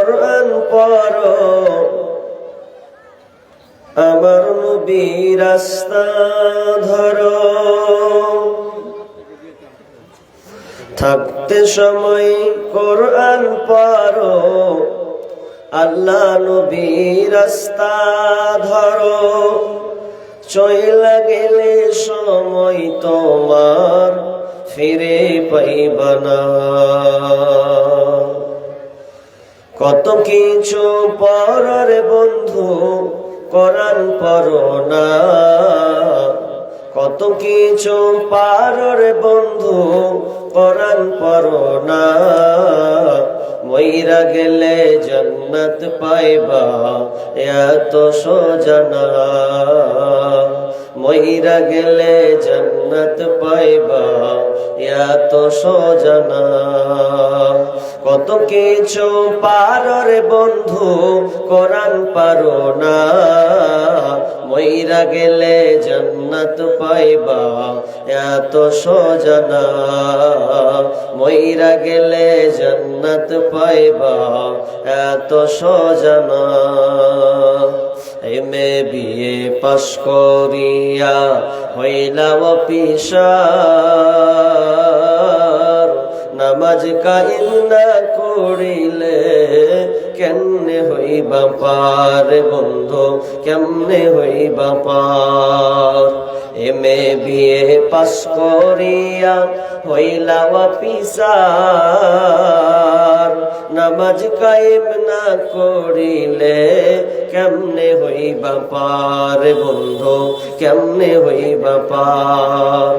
কোরআন পড়ো, আমার নবীর রাস্তা ধরো। থাকতে সময় কোরআন পড়ো, আল্লাহ নবীর রাস্তা ধরো। চইলা গেলে সময় তোমার ফিরে পাইবা না। কত কিছু পড়ার বন্ধু, কোরআন পড়ো না। কত কিছু পারর বন্ধু, কোরআন পড়ো না। মইরা গেলে জান্নাত পাইবা, এত সোজা না। মইরা গেলে জান্নাত পাইবা, এত সোজা না। কত কিছু পারর বন্ধু, কোরআন পারো না। মইরা গেলে জান্নাত পাইবা, এত সোজা না। মইরা গেলে জান্নাত পাইবা, এত সোজা না। এমএ বিএ পাশ করিয়া হইলা অফিসার, নামাজ কায়েম না করিলে কেমনে হইবা পার বন্ধু, কেমনে হইবা পার। এমএ বিএ পাশ করিয়া হইলা অফিসার, নামাজ কায়েম না করিলে কেমনে হইবা পার বন্ধু, কেমনে হইবা পার।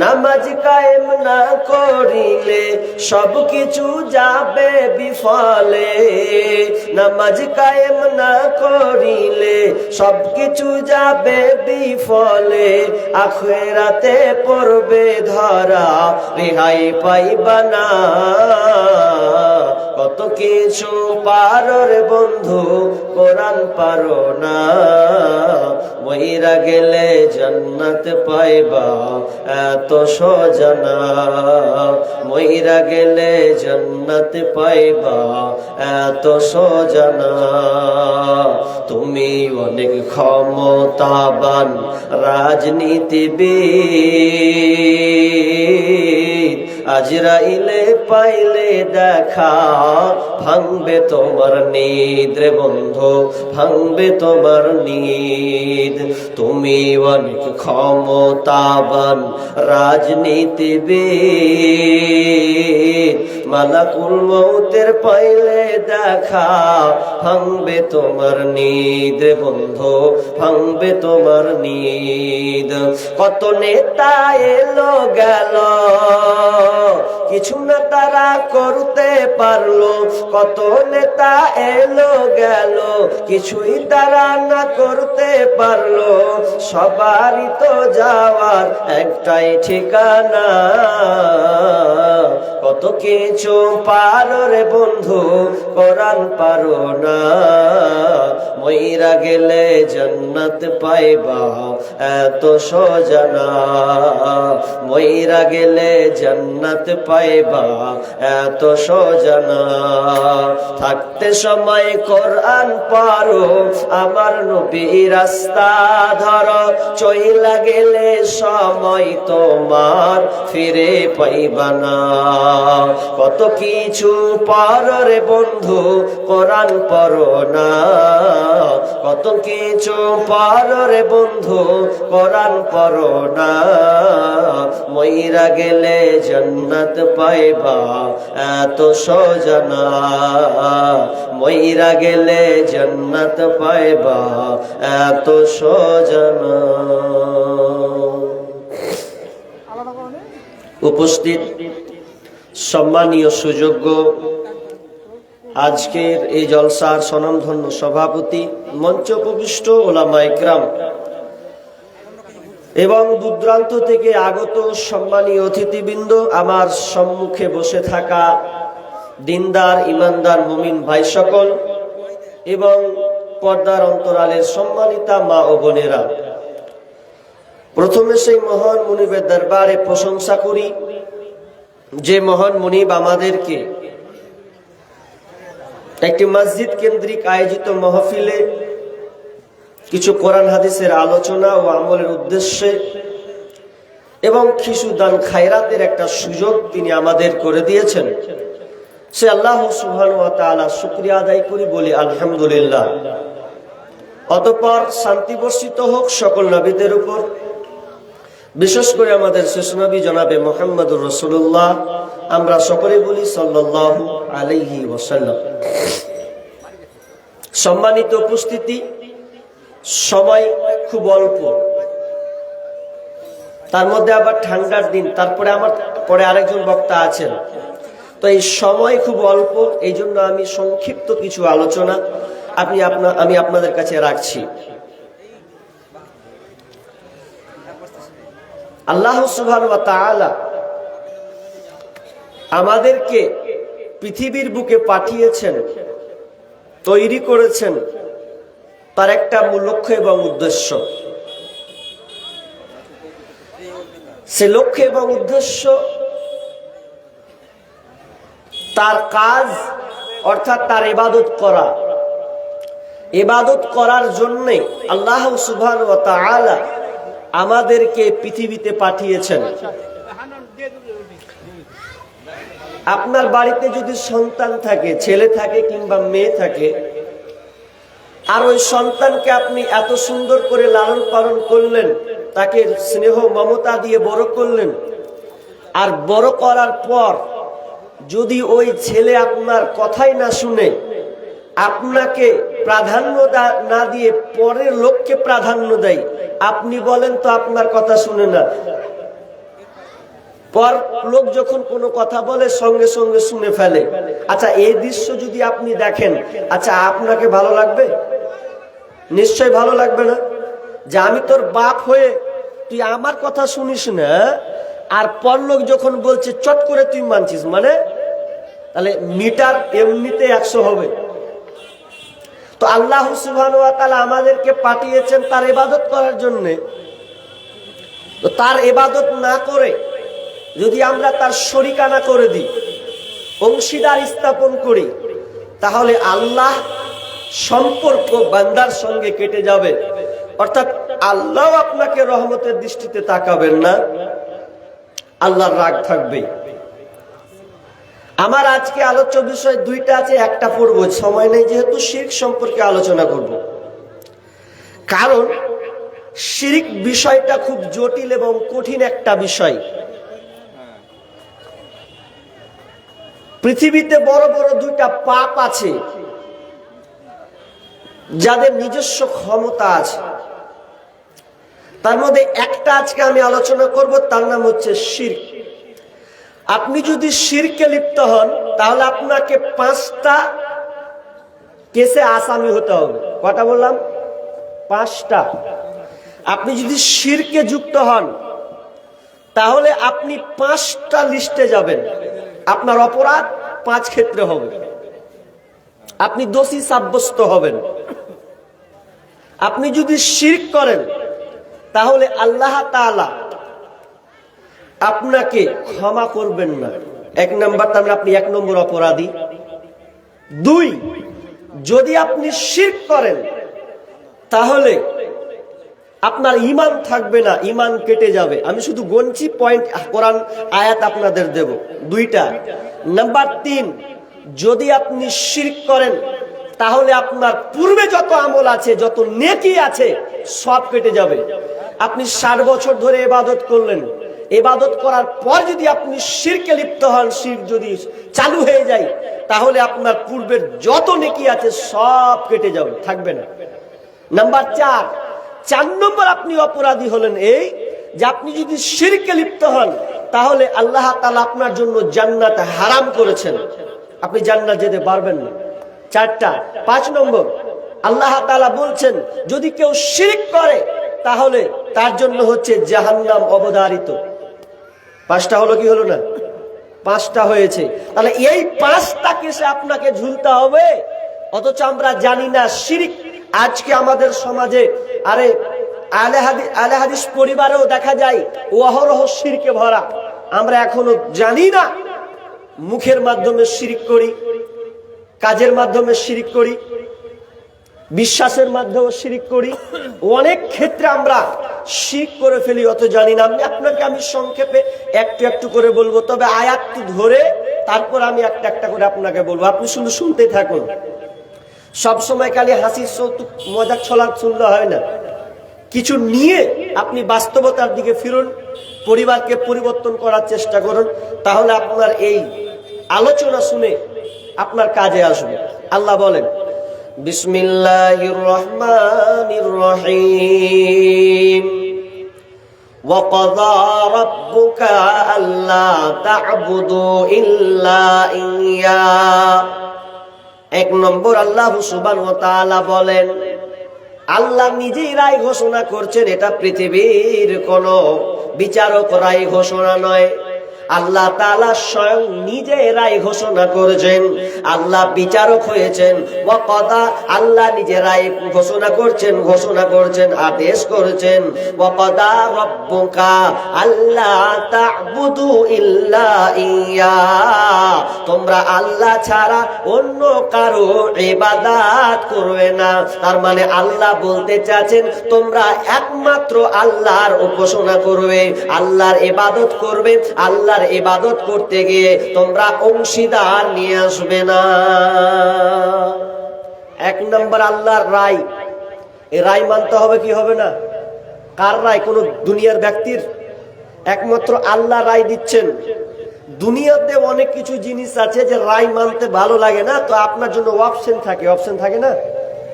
নামাজ কায়েম না করিলে সব কিছু যাবে বিফলে। নামাজ কায়েম না করিলে সব কিছু যাবে বিফলে। আখিরাতে পড়বে ধরা, রেহাই পাইবা না। কত কিছু পারর বন্ধু, কোরআন পারো না। মইরা গেলে জান্নাত পাইবা, এত সোজা না। মইরা গেলে জান্নাত পাইবা, এত সোজা না। তুমি অনেক ক্ষমতাবান রাজনীতিবিদ, আজরাইলে পাইলে দেখা ভাঙবে তোমার নিদ রে বন্ধু, ভাঙবে তোমার নিদ। তুমি অনেক ক্ষমতাবান রাজনীতিবিদ, মালাকুল মউতের পাইলে দেখা ভাঙবে তোমার নিদ রে বন্ধু, ভাঙবে তোমার নিদ। কত নেতা এলো গেল, কিছু না তারা করতে পারলো। কত নেতা এলো গেল, কিছুই তারা না করতে পারলো। সবারই তো যাওয়ার একটাই ঠিকানা। কত কিছু পারো রে বন্ধু, কোরআন পারো না। মইরা গেলে জান্নাত পাইবা, এত সোজা না। মইরা গেলে জান্নাত পাইবা, এত সোজা না। থাকতে সময় কোরআন পারো, আমার নবীর রাস্তা ধরো। চইলা গেলে সময় তোমার ফিরে পাইবা না। কত কিছু পারো রে বন্ধু, কোরআন পড়ো না। কত কিছু পারো রে বন্ধু, কোরআন পড়ো না। মইরা গেলে জান্নাত পাইবা, এত সোজা না। মইরা গেলে জান্নাত পাইবা, এত সোজা না। উপস্থিত সম্মানীয় সুযোগ্য আজকের এই জলসার স্বনামধন্য সভাপতি, মঞ্চ উপবিষ্ট ওলামা ইকরাম এবং দূরদূরান্ত থেকে আগত সম্মানীয় অতিথিবৃন্দ, আমার সম্মুখে বসে থাকা দিনদার ইমানদার মুমিন ভাই সকল এবং পর্দার অন্তরালের সম্মানিতা মা ও বোনেরা, প্রথমে সেই মহান মুনিবের দরবারে প্রশংসা করি যে মহান মুনিব আমাদেরকে একটি মসজিদ কেন্দ্রিক আয়োজিত মাহফিলে কিছু কোরআন হাদিসের আলোচনা ও আমলের উদ্দেশ্যে এবং কিছু দান খায়রাতের একটা সুযোগ তিনি আমাদের করে দিয়েছেন। সে আল্লাহ সুবহানাহু ওয়া তাআলা শুকরিয়া আদায় করি, বলি আলহামদুলিল্লাহ। অতঃপর শান্তি বর্ষিত হোক সকল নবীদের উপর, বিশেষ করে আমাদের শেষ নবী জনাবে মুহাম্মদুর রাসূলুল্লাহ, আমরা সকলে বলি সাল্লাল্লাহু আলাইহি ওয়াসাল্লাম। সম্মানিত উপস্থিতি, সময় খুব অল্প, তার মধ্যে আবার ঠান্ডার দিন, তারপরে আমার পরে আরেকজন বক্তা আছেন, তো এই সময় খুব অল্প, এই জন্য আমি সংক্ষিপ্ত কিছু আলোচনা আমি আপনাদের কাছে রাখছি। আল্লাহ সুবহানাহু ওয়া তাআলা আমাদেরকে পৃথিবীর বুকে পাঠিয়েছেন, তৈরি করেছেন তার একটা মূল লক্ষ্য এবং উদ্দেশ্য। সে লক্ষ্য এবং উদ্দেশ্য, তার কাজ অর্থাৎ তার ইবাদত করা। ইবাদত করার জন্য আল্লাহ সুবহানাহু ওয়া তাআলা আমাদেরকে পৃথিবীতে পাঠিয়েছেন। আপনার বাড়িতে যদি সন্তান থাকে, ছেলে থাকে কিংবা মেয়ে থাকে, আর ওই সন্তানকে আপনি এত সুন্দর করে লালন পালন করলেন, তাকে স্নেহ মমতা দিয়ে বড় করলেন, আর বড় করার পর যদি ওই ছেলে আপনার কথাই না শুনে, আপনাকে প্রাধান্য না দিয়ে পরের লোককে প্রাধান্য দেয়, আপনি বলেন তো আপনার কথা শুনে না, পর লোক যখন কোনো কথা বলে সঙ্গে সঙ্গে শুনে ফেলে। আচ্ছা, এই দৃশ্য যদি আপনি দেখেন, আচ্ছা আপনাকে ভালো লাগবে? নিশ্চয় ভালো লাগবে না। যে আমি তোর বাপ হয়ে তুই আমার কথা শুনিস না, আর পর লোক যখন বলছে চট করে তুই মানছিস, মানে তাহলে মিটার এমনিতে 100 হবে। তো আল্লাহ সুবহানাহু ওয়া তাআলা আমাদেরকে পাঠিয়েছেন তার ইবাদত করার জন্য। তো তার ইবাদত না করে যদি আমরা তার শরিকানা করে দিই, অংশীদার স্থাপন করি, তাহলে আল্লাহ সম্পর্ক বান্দার সঙ্গে কেটে যাবে। অর্থাৎ আল্লাহ আপনাকে রহমতের দৃষ্টিতে তাকাবেন না, আল্লাহর রাগ থাকবে। আমার আজকে আলোচ্য বিষয় দুইটা আছে, একটা পড়ব, সময় নেই যেহেতু শিরক সম্পর্কে আলোচনা করব। কারণ শিরক বিষয়টা খুব জটিল এবং কঠিন একটা বিষয়। পৃথিবীতে বড় বড় দুইটা পাপ আছে যাদের নিজস্ব ক্ষমতা আছে, তার মধ্যে একটা আজকে আমি আলোচনা করব, তার নাম হচ্ছে শিরক। আপনি যদি শিরকে লিপ্ত হন তাহলে আপনাকে 5টা কেসে আসামি হতে হবে। কটা বললাম? 5টা। আপনি যদি শিরকে যুক্ত হন তাহলে আপনি 5টা লিস্টে যাবেন, আপনার অপরাধ 5 ক্ষেত্রে হবে, আপনি দোষী সাব্যস্ত হবেন। আপনি যদি শিরক করেন তাহলে আল্লাহ তাআলা আপনাকে ক্ষমা করবেন না। 1 নাম্বার, তার মানে আপনি 1 নম্বর অপরাধী। 2, যদি আপনি শিরক করেন তাহলে আপনার ঈমান থাকবে না, ঈমান কেটে যাবে। আমি শুধু গণছি পয়েন্ট, কোরআন আয়াত আপনাদের দেব 2টা। নাম্বার 3, যদি আপনি শিরক করেন তাহলে আপনার পূর্বে যত আমল আছে, যত নেকি আছে, সব কেটে যাবে। আপনি 60 বছর ধরে ইবাদত করলেন, ইবাদত করার পর যদি আপনি শিরকে লিপ্ত হন, শিরক যদি চালু হয়ে যায়, তাহলে আপনার পূর্বের যত নেকি আছে সব কেটে যাবে, থাকবে না। নাম্বার 4 নম্বর আপনি অপরাধী হলেন এই যে আপনি যদি শিরকে লিপ্ত হন তাহলে আল্লাহ তাআলা আপনার জন্য জান্নাত হারাম করেছেন, আপনি জান্নাত যেতে পারবেন না। 4টা। 5 নম্বর, আল্লাহ তাআলা বলছেন যদি কেউ শিরক করে তাহলে তার জন্য হচ্ছে জাহান্নাম অবধারিত। 5টা হলো কি হলো না? 5টা হয়েছে। তাহলে এই 5টা কেসে আপনাকে ঝুলতে হবে, অথচ আমরা জানি না শিরক আজকে আমাদের সমাজে, আরে আলে হাদিস পরিবারেও দেখা যায় অহরহ শিরকে ভরা। আমরা এখনো জানি না, মুখের মাধ্যমে শিরক করি, কাজের মাধ্যমে শিরিক করি, বিশ্বাসের মাধ্যমে শিরিক করি, অনেক ক্ষেত্রে আমরা শিরিক করে ফেলি অত জানি না। আপনাকে আমি সংক্ষেপে একটু একটু করে বলবো, তবে আয়াতটি ধরে তারপর আমি একটা একটা করে আপনাকে বলবো, আপনি শুধু শুনতে থাকুন। সব সময় খালি হাসির মজাক ছলা শুনলে হয় না, কিছু নিয়ে আপনি বাস্তবতার দিকে ফিরুন, পরিবারকে পরিবর্তন করার চেষ্টা করুন, তাহলে আপনার এই আলোচনা শুনে আপনার কাজে আসবে। আল্লাহ বলেন, বিসমিল্লাহির রহমানির রহিম, ওয়াকাযা রাব্বুকা আল্লা তা'বুদু ইল্লা ইয়্যা। এক নম্বর, আল্লাহ সুবহানাহু ওয়া তাআলা বলেন, আল্লাহ নিজেই রায় ঘোষণা করছেন, এটা পৃথিবীর কোন বিচারক রায় ঘোষণা নয়। আল্লাহ তাআলা স্বয়ং নিজে রায় ঘোষণা করেছেন, আল্লাহ বিচারক হয়েছেন। ওয়াকাদা, আল্লাহ নিজে রায় ঘোষণা করছেন, আদেশ করেছেন। ওয়াকাদা রাব্বুকা আল্লা তা'বুদু ইল্লা ইয়্যা, তোমরা আল্লাহ ছাড়া অন্য কারো ইবাদত করবে না। তার মানে আল্লাহ বলতে চাচ্ছেন, তোমরা একমাত্র আল্লাহর উপাসনা করবে, আল্লাহর ইবাদত করবে। আল্লাহর ইবাদত করতে গিয়ে তোমরা অংশীদার নিয়ে আসবে না। এক নম্বর আল্লাহর রায়, এই রায় মানতে হবে কি হবে না? কার রায়? কোন দুনিয়ার ব্যক্তির? একমাত্র আল্লাহ রায় দিচ্ছেন। দুনিয়াতে অনেক কিছু জিনিস আছে যে রায় মানতে ভালো লাগে না, তো আপনার জন্য অপশন থাকে। অপশন থাকে না?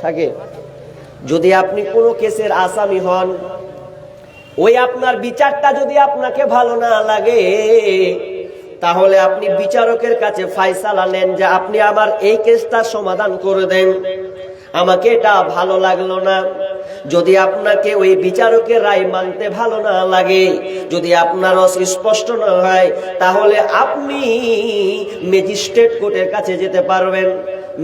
থাকে। যদি আপনি কোনো কেসের আসামি হন, ওই আপনার বিচারটা যদি আপনাকে ভালো না লাগে, তাহলে আপনি বিচারকের কাছে ফায়সালা নেন যে আপনি আমার এই কেসটা সমাধান করে দেন, আমাকে এটা ভালো লাগলো না। যদি আপনাকে ওই বিচারকের রায় মানতে ভালো না লাগে, যদি আপনার স্পষ্ট না হয়, তাহলে আপনি ম্যাজিস্ট্রেট কোর্টের কাছে যেতে পারবেন।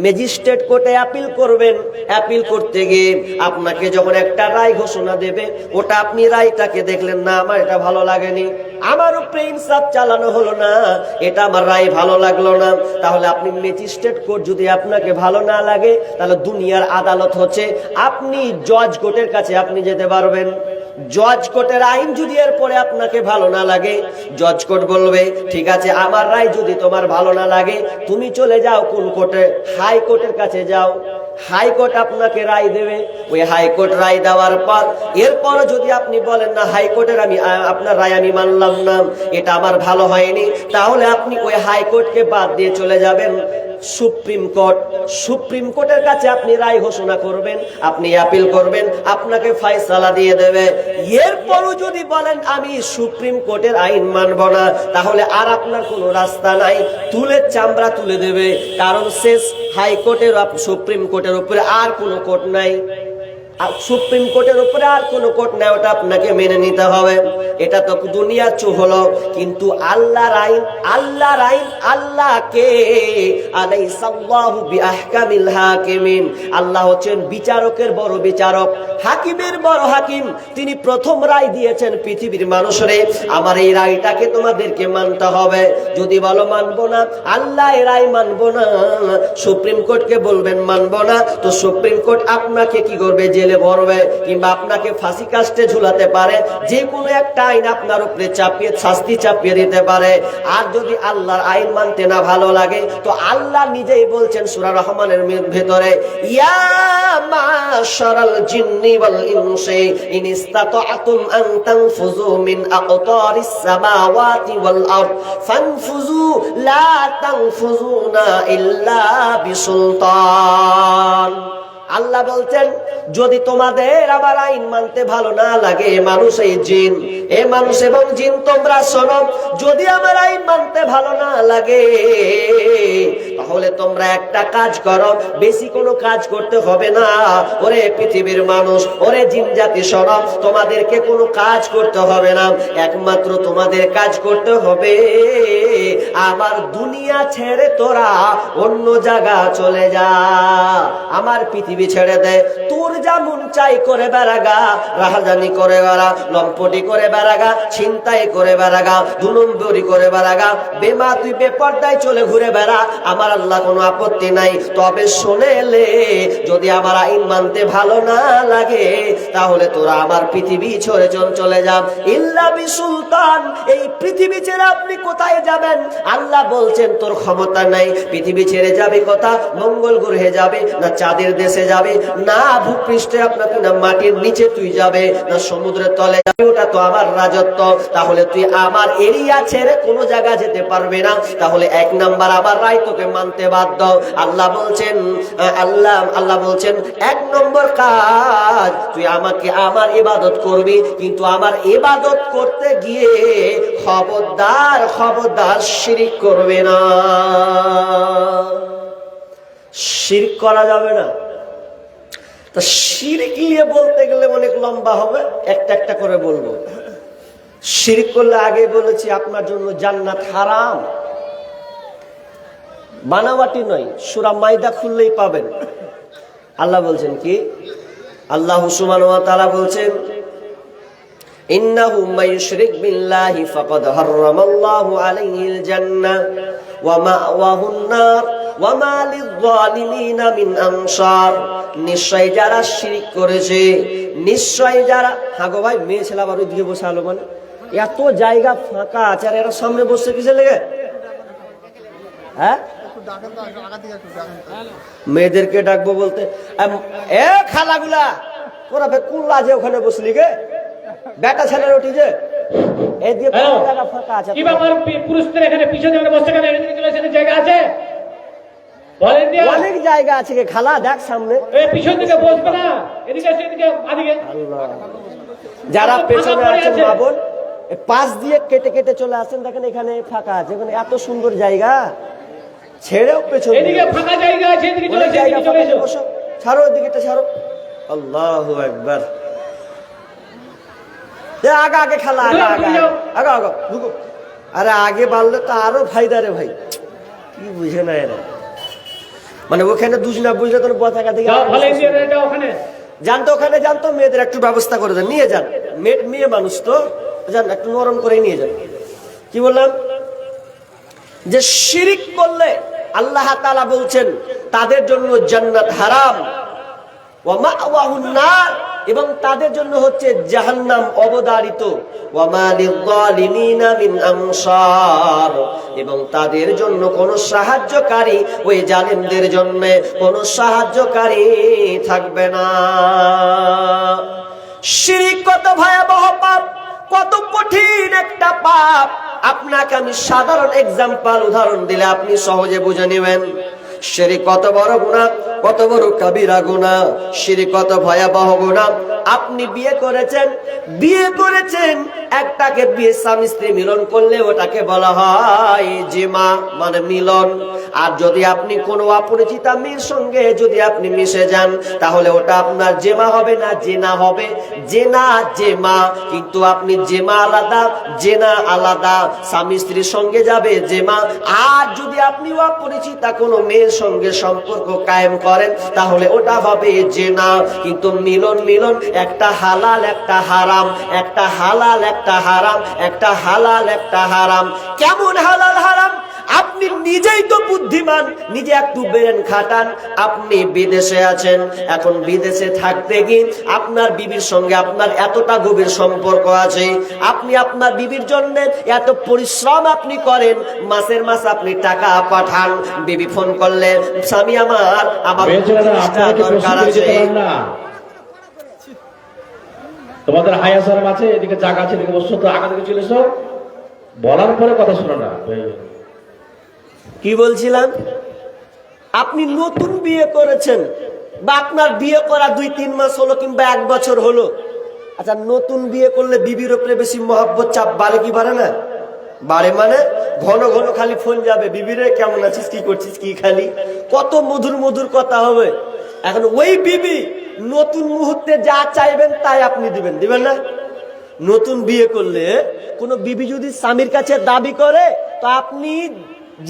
ম্যাজিস্ট্রেট কোর্টে আপিল করবেন। আপিল করতে গিয়ে আপনাকে যখন একটা রায় ঘোষণা দেবে, ওটা আপনি রায়টাকে দেখলেন না, আমার এটা ভালো লাগেনি, আমার উপরে ইনসাফ চালানো হলো না, এটা আমার রায় ভালো লাগলো না, তাহলে আপনি ম্যাজিস্ট্রেট কোর্ট যদি আপনাকে ভালো না লাগে, তাহলে দুনিয়ার আদালত হচ্ছে আপনি জজ কোর্টের কাছে আপনি যেতে পারবেন। জজ কোর্টের আইন যদি এরপরে আপনাকে ভালো না লাগে, জজ কোর্ট বলবে, ঠিক আছে, আমার রায় যদি তোমার ভালো না লাগে, তুমি চলে যাও কোন কোর্টে? হাইকোর্টের কাছে যাও। হাইকোর্ট আপনাকে রায় দেবে। ওই হাইকোর্ট রায় দেওয়ার পর এরপর যদি আপনি বলেন না, হাইকোর্টের আপনার রায় আমি মানলাম না, এটা আমার ভালো হয়নি, তাহলে আপনি ওই হাইকোর্টকে বাদ দিয়ে চলে যাবেন সুপ্রিম কোর্ট। সুপ্রিম কোর্টের কাছে আপনি রায় ঘোষণা করবেন, আপনি আপিল করবেন, আপনাকে ফয়সালা দিয়ে দেবে। এরপরও যদি বলেন আমি সুপ্রিম কোর্টের আইন মানব না, তাহলে আর আপনার কোনো রাস্তা নাই, তুলের চামড়া তুলে দেবে। কারণ শেষ হাইকোর্টের সুপ্রিম কোর্টের উপরে আর কোনো কোর্ট নাই, সুপ্রিম কোর্টের উপরে আর কোনো কোর্ট নাই, ওটা আপনাকে মেনে নিতে হবে। এটা তো দুনিয়ার হলো, কিন্তু আল্লাহর আইন, আল্লাহর আইন, আল্লাহকে আলাইসাল্লাহু বিআহকামিল হাকিমিন, আল্লাহ হচ্ছেন বিচারকের বড় বিচারক, হাকিমের বড় হাকিম। তিনি প্রথম রায় দিয়েছেন পৃথিবীর মানুষরে, আমার এই রায়টাকে তোমাদেরকে মানতে হবে। যদি বলো মানবো না, আল্লাহ এই রায় মানবো না, সুপ্রিম কোর্টকে বলবেন মানবো না, তো সুপ্রিম কোর্ট আপনাকে কি করবে? জেলে ভরবে, কিংবা আপনাকে ফাঁসি কাস্টে ঝুলাতে পারে। যে কোনো একটা আইন আপনার উপরে চাপিয়ে শাস্তি চাপিয়ে দিতে পারে। আর যদি আল্লাহর আইন মানতে না ভালো লাগে, তো আল্লাহ নিজেই বলছেন সূরা রহমানের ভেতরে, ইয়া মাশারাল জিন্নি ওয়াল ইনসি ইন ইসতাতা'তুম আন তানফুযু মিন আকতারিস সামাওয়াতি ওয়াল আরদ ফানফুযু লা তানফুযুনা ইল্লা বিসুলতান। আল্লাহ বলছেন, যদি তোমাদের আমার আইন মানতে ভালো না লাগে, মানুষ এই জিন, এ মানুষ এবং জিন তোমরা শোনো, যদি আমার আইন মানতে ভালো না লাগে, তাহলে তোমরা একটা কাজ করো, বেশি কোনো কাজ করতে হবে না। ওরে পৃথিবীর মানুষ, ওরে জিন জাতি শোনো, তোমাদেরকে কোনো কাজ করতে হবে না, একমাত্র তোমাদের কাজ করতে হবে, আমার দুনিয়া ছেড়ে তোরা অন্য জায়গা চলে যা, আমার পৃথিবী পৃথিবী ছেড়ে দে, তোর যা মন চাই করে বেড়াগা, রাহাজানি করে বেড়া, লম্পটি করে বেড়াগা, ছিনতাই করে বেড়াগা, 2 নম্বরি করে বেড়াগা, বেমা তুই বেপর্দায় চলে ঘুরে বেড়া, আমার আল্লাহ কোনো আপত্তি নাই। তবে শুনেলে যদি আমার আইন মানতে ভালো না লাগে তাহলে তোরা আমার পৃথিবী ছেড়ে চলে যা। ইল্লা বিসুলতান, এই পৃথিবী ছেড়ে আপনি কোথায় যাবেন? আল্লাহ বলছেন তোর ক্ষমতা নাই, পৃথিবী ছেড়ে যাবে কথা, মঙ্গল গ্রহে যাবে না চাঁদের দেশে যাবে, না ভূপৃষ্ঠে আপনাকে, না মাটির নিচে তুই যাবে, না সমুদ্রের তলে যাবে, ওটা তো আমার রাজত্ব। তাহলে তুই আমার এরিয়া ছেড়ে কোনো জায়গা যেতে পারবে না। তাহলে 1 নাম্বার আমার রায় তোকে মানতে বাধ্য। আল্লাহ বলছেন 1 নম্বর কাজ, তুই আমাকে আমার ইবাদত করবি, কিন্তু আমার ইবাদত করতে গিয়ে খবরদার শিরক করবে না। শিরক করা যাবে না। তা শিরক নিয়ে বলতে গেলে অনেক লম্বা হবে, একটা করে বলবো। শিরক করলে আগে বলেছি আপনার জন্য জান্নাত হারাম, বানাওয়াটি নয়, সূরা মাইদা খুললেই পাবেন। আল্লাহ বলছেন কি? আল্লাহ সুবহানাহু ওয়া তাআলা বলছেন, ইন্নাহু মাইয়ুশরিক বিল্লাহি ফাকাদ হারামাল্লাহু আলাইহিল জান্নাহ ওয়া মাওয়াহুন নার ওয়া মা লিয-যালিমিনা মিন আনসার। নিশ্চয় যারা শিরক করেছে, নিশ্চয় যারা, হাগো ভাই মেয়ে ছেলে আবার ওইদিকে বসে আলো, মানে এত জায়গা ফাঁকা আছে আর এরা সামনে বসে কিসে লেগে? হ্যাঁ, মেয়েদেরকে ডাকবো বলতে, এ খালাগুলা তোরা কোন লাজে ওখানে বসলি গে? বেটা ছেলের ওটি যে জায়গা ফাঁকা আছে, পুরুষদের এখানে পিছনে বসে গেলে জায়গা আছে, অনেক জায়গা আছে গে খালা, দেখ সামনে পিছন দিকে বসবে না, এদিকে সেদিকে আদিকে। যারা পেছনে আছেন মা বোন, পাশ দিয়ে কেটে কেটে চলে আসেন, দেখেন এখানে ফাঁকা আছে, এখানে এত সুন্দর জায়গা, ছেড়েও পেছনে এদিকে ফাঁকা জায়গা আছে, এদিকে চলে এসো, ছাড়ো এদিকে ছাড়ো। আল্লাহু আকবার। আগে খালা, আগে ঢুকো। আরে আগে বাড়লে তো আরো ফায়দা রে ভাই, কি বুঝে না এরা, মানে ওখানে দুজনা বুঝলে তোর পতাকা থেকে জানতো, ওখানে জানতো, মেয়েদের একটু ব্যবস্থা করে দেন, নিয়ে যান, মেয়ে মানুষ তো যান, একটু নরম করে নিয়ে যান। কি বললাম? যে শিরিক করলে আল্লাহ তাআলা বলছেন তাদের জন্য জান্নাত হারাম, ওয়া মাওয়াহুন নার, এবং তাদের জন্য হচ্ছে জাহান্নাম অবধারিত, ওয়া মা লিয-যালিমিনা মিন আনসার, এবং তাদের জন্য কোনো সাহায্যকারী, ওই জালিমদের জন্য কোনো সাহায্যকারী থাকবে না। শিরক কত ভয়াবহ পাপ, কত কঠিন একটা পাপ। আপনাকে আমি সাধারণ উদাহরণ দিলে আপনি সহজে বুঝে নেবেন। শিরক কত বড় গুনাহ, কত বড় কাবিরা গুনাহ, শিরক কত ভয়াবহ গুনাহ। আপনি বিয়ে করেছেন, একটাকে বিয়ে স্বামী স্ত্রী মিলন করলে ওটাকে বলা হয় জিমা, মানে মিলন। আর যদি আপনি কোনো অপরিচিতা মেয়ের সঙ্গে যদি আপনি মিশে যান তাহলে ওটা আপনার জেমা হবে না, জেনা হবে, জেমা। কিন্তু আপনি জেমা আলাদা, জেনা আলাদা। স্বামী স্ত্রীর সঙ্গে যাবে জেমা, আর যদি আপনি অপরিচিতা কোনো মেয়ের সঙ্গে সম্পর্ক কায়েম করেন তাহলে ওটা হবে জেনা। কিন্তু মিলন একটা হালাল একটা হারাম, একটা হালাল একটা হারাম, একটা হালাল একটা হারাম। কেমন হালাল হারাম? আপনি নিজেই তো বুদ্ধিমান, নিজে একটু ব্রেন খাটান। আপনি বিদেশে আছেন, এখন বিদেশে থাকতে গিয়ে আপনার বিবির সঙ্গে আপনার এতটা গভীর সম্পর্ক আছে, আপনি আপনার বিবির জন্য এত পরিশ্রম আপনি করেন, মাসের মাস আপনি টাকা পাঠান। বিবি ফোন করলে, স্বামী আমার দরকার আছে, তোমাদের হায়াসারাম আছে, এদিকে জায়গা আছে, এদিকে বসছো, তো আগা থেকে চলে এসো, বলার পরে কথা শোনো না। কি বলছিলাম? আপনি নতুন বিয়ে করেছেন, বা আপনার বিয়ে করা 2-3 মাস হলো কিংবা 1 বছর হলো। আচ্ছা, নতুন বিয়ে করলে বিবির উপরে বেশি মহব্বত চাপ বাড়ে কি বাড়ে না? বাড়ে। মানে ঘন ঘন খালি ফোন যাবে, বিবিরে কেমন আছিস, কি করছিস, কি খালি, কত মধুর কথা হবে। এখন ওই বিবি নতুন মুহূর্তে যা চাইবেন তাই আপনি দিবেন না? নতুন বিয়ে করলে কোনো বিবি যদি স্বামীর কাছে দাবি করে তো আপনি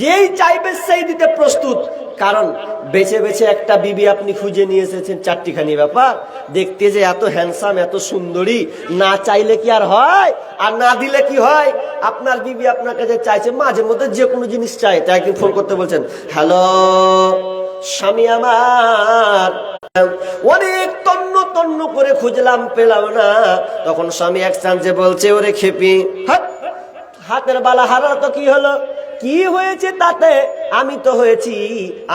যেই চাইবে সেই দিতে প্রস্তুত। কারণ বেছে বেছে একটা বিবি আপনি খুঁজে নিয়ে এসেছেন, চারটিখানি ব্যাপার। দেখতে যে এত হ্যান্ডসাম, এত সুন্দরী, না চাইলে কি আর হয়? আর না দিলে কি হয়? আপনার বিবি আপনার কাছে চাইছে, মাঝে মধ্যে যে কোনো জিনিস চাই, তাই একদিন ফোন করতে বলছেন, হ্যালো স্বামী আমার, অনেক তন্ন তন্ন করে খুঁজলাম, পেলাম না। তখন স্বামী এক চান্সে বলছে, ওরে খেপি, হাতের বালা হারা তো কি হলো, কি হয়েছে তাতে? আমি তো হয়েছি,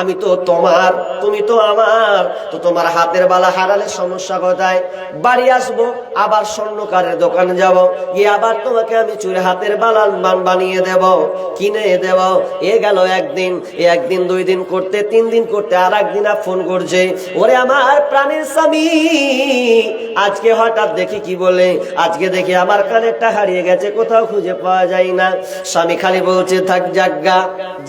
আমি তো তোমার, তুমি তো আমার, তো তোমার হাতের বালা হারালে সমস্যা কোথায়? বাড়ি আসবো, আবার স্বর্ণকারের দোকানে যাব, গিয়ে আবার তোমাকে আমি চুরে হাতের বালা বানিয়ে দেব, কিনে দেব। এ গেল একদিন, একদিন 2 দিন করতে, 3 দিন করতে আর একদিন ফোন করছে, ওরে আমার প্রাণের স্বামী, আজকে হঠাৎ দেখি কি বলে, আজকে দেখি আমার কানেরটা হারিয়ে গেছে, কোথাও খুঁজে পাওয়া যায় না। স্বামী খালি বলছে, থাক জাগা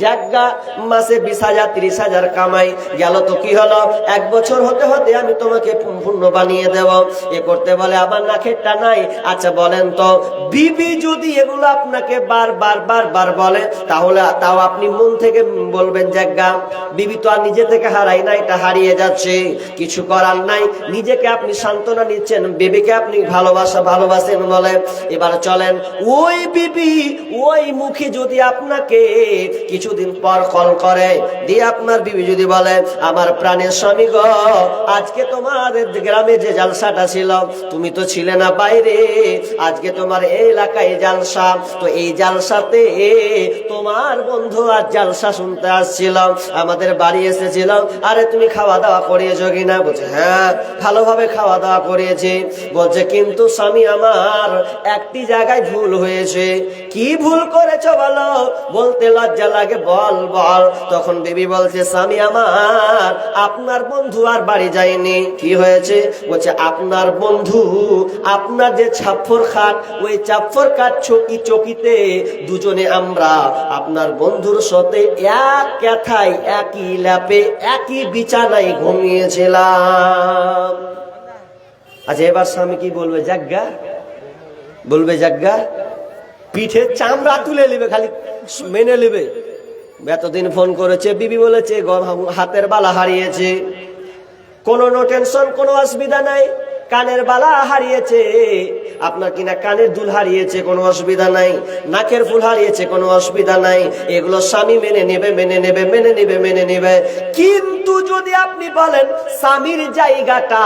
জাগা, মাসে 20,000 30,000 কামাই গেল তো কি হলো, 1 বছর হতে হতে আমি তোমাকে পূর্ণ বানিয়ে দেব। এ করতে বলে আমার নাকেরটা নাই। আচ্ছা বলেন তো, বিবি যদি এগুলো আপনাকে বার বলে, তাহলে তাও আপনি মন থেকে বলবেন জাগা, বিবি তো আর নিজে থেকে হারাই না, এটা হারিয়ে যাচ্ছে, কিছু করার নাই, নিজেকে আপনি সান্ত্বনা নিচ্ছেন, বিবিকে আপনি ভালোবাসেন বলে। এবার চলেন, ওই বিবি ওই মুখে যদি আপনাকে কিছুদিন পর কল করে, দিয়ে আপনার বিবি যদি বলে, আমার প্রাণের স্বামী গো, আজকে তোমাদের গ্রামে যে জালসাটা ছিল, তুমি তো ছিলে না বাইরে, আজকে তোমার এই এলাকায় জালসা, তো এই জালসাতে তোমার বন্ধু আজ জালসা শুনতে আসছিল, আমাদের বাড়ি এসেছিল, আরে তুমি খাওয়া দাওয়া করিয়েছো কিনা? বলছে হ্যাঁ, ভালোভাবে খাওয়া দাওয়া করিয়েছি। বলছে কিন্তু স্বামী আমার, একটি জায়গায় ভুল হয়েছে। কি ভুল করেছো বলো? বলতে লজ্জা লাগে, বল বল। তখন বিবি বলছে, স্বামী আমার, আপনার বন্ধু আর বাড়ি যায়নি। কি হয়েছে? বলছে আপনার বন্ধু, আপনার যে ছাপ্পর খাট, ওই ছাপ্পর খাট চকিতে দুজনে আমরা আপনার বন্ধুর সাথে এক কথায়, একই ল্যাপে, একই বিছানায় ঘুমিয়েছিলাম। আচ্ছা এবার স্বামী কি বলবে? জাগা বলবে, জাগা, পিঠে চামড়া তুলে নেবে, খালি মেনে নেবে। এতদিন ফোন করেছে, বিবি বলেছে হাতের বালা হারিয়েছে, কোনো নো টেনশন, কোনো অসুবিধা নাই। কানের বালা হারিয়েছে, আপনার কিনা কানের দুল হারিয়েছে, কোনো অসুবিধা নাই। নাকের ফুল হারিয়েছে, কোনো অসুবিধা নাই। এগুলো স্বামী মেনে নেবে। কিন্তু যদি আপনি বলেন স্বামীর জায়গাটা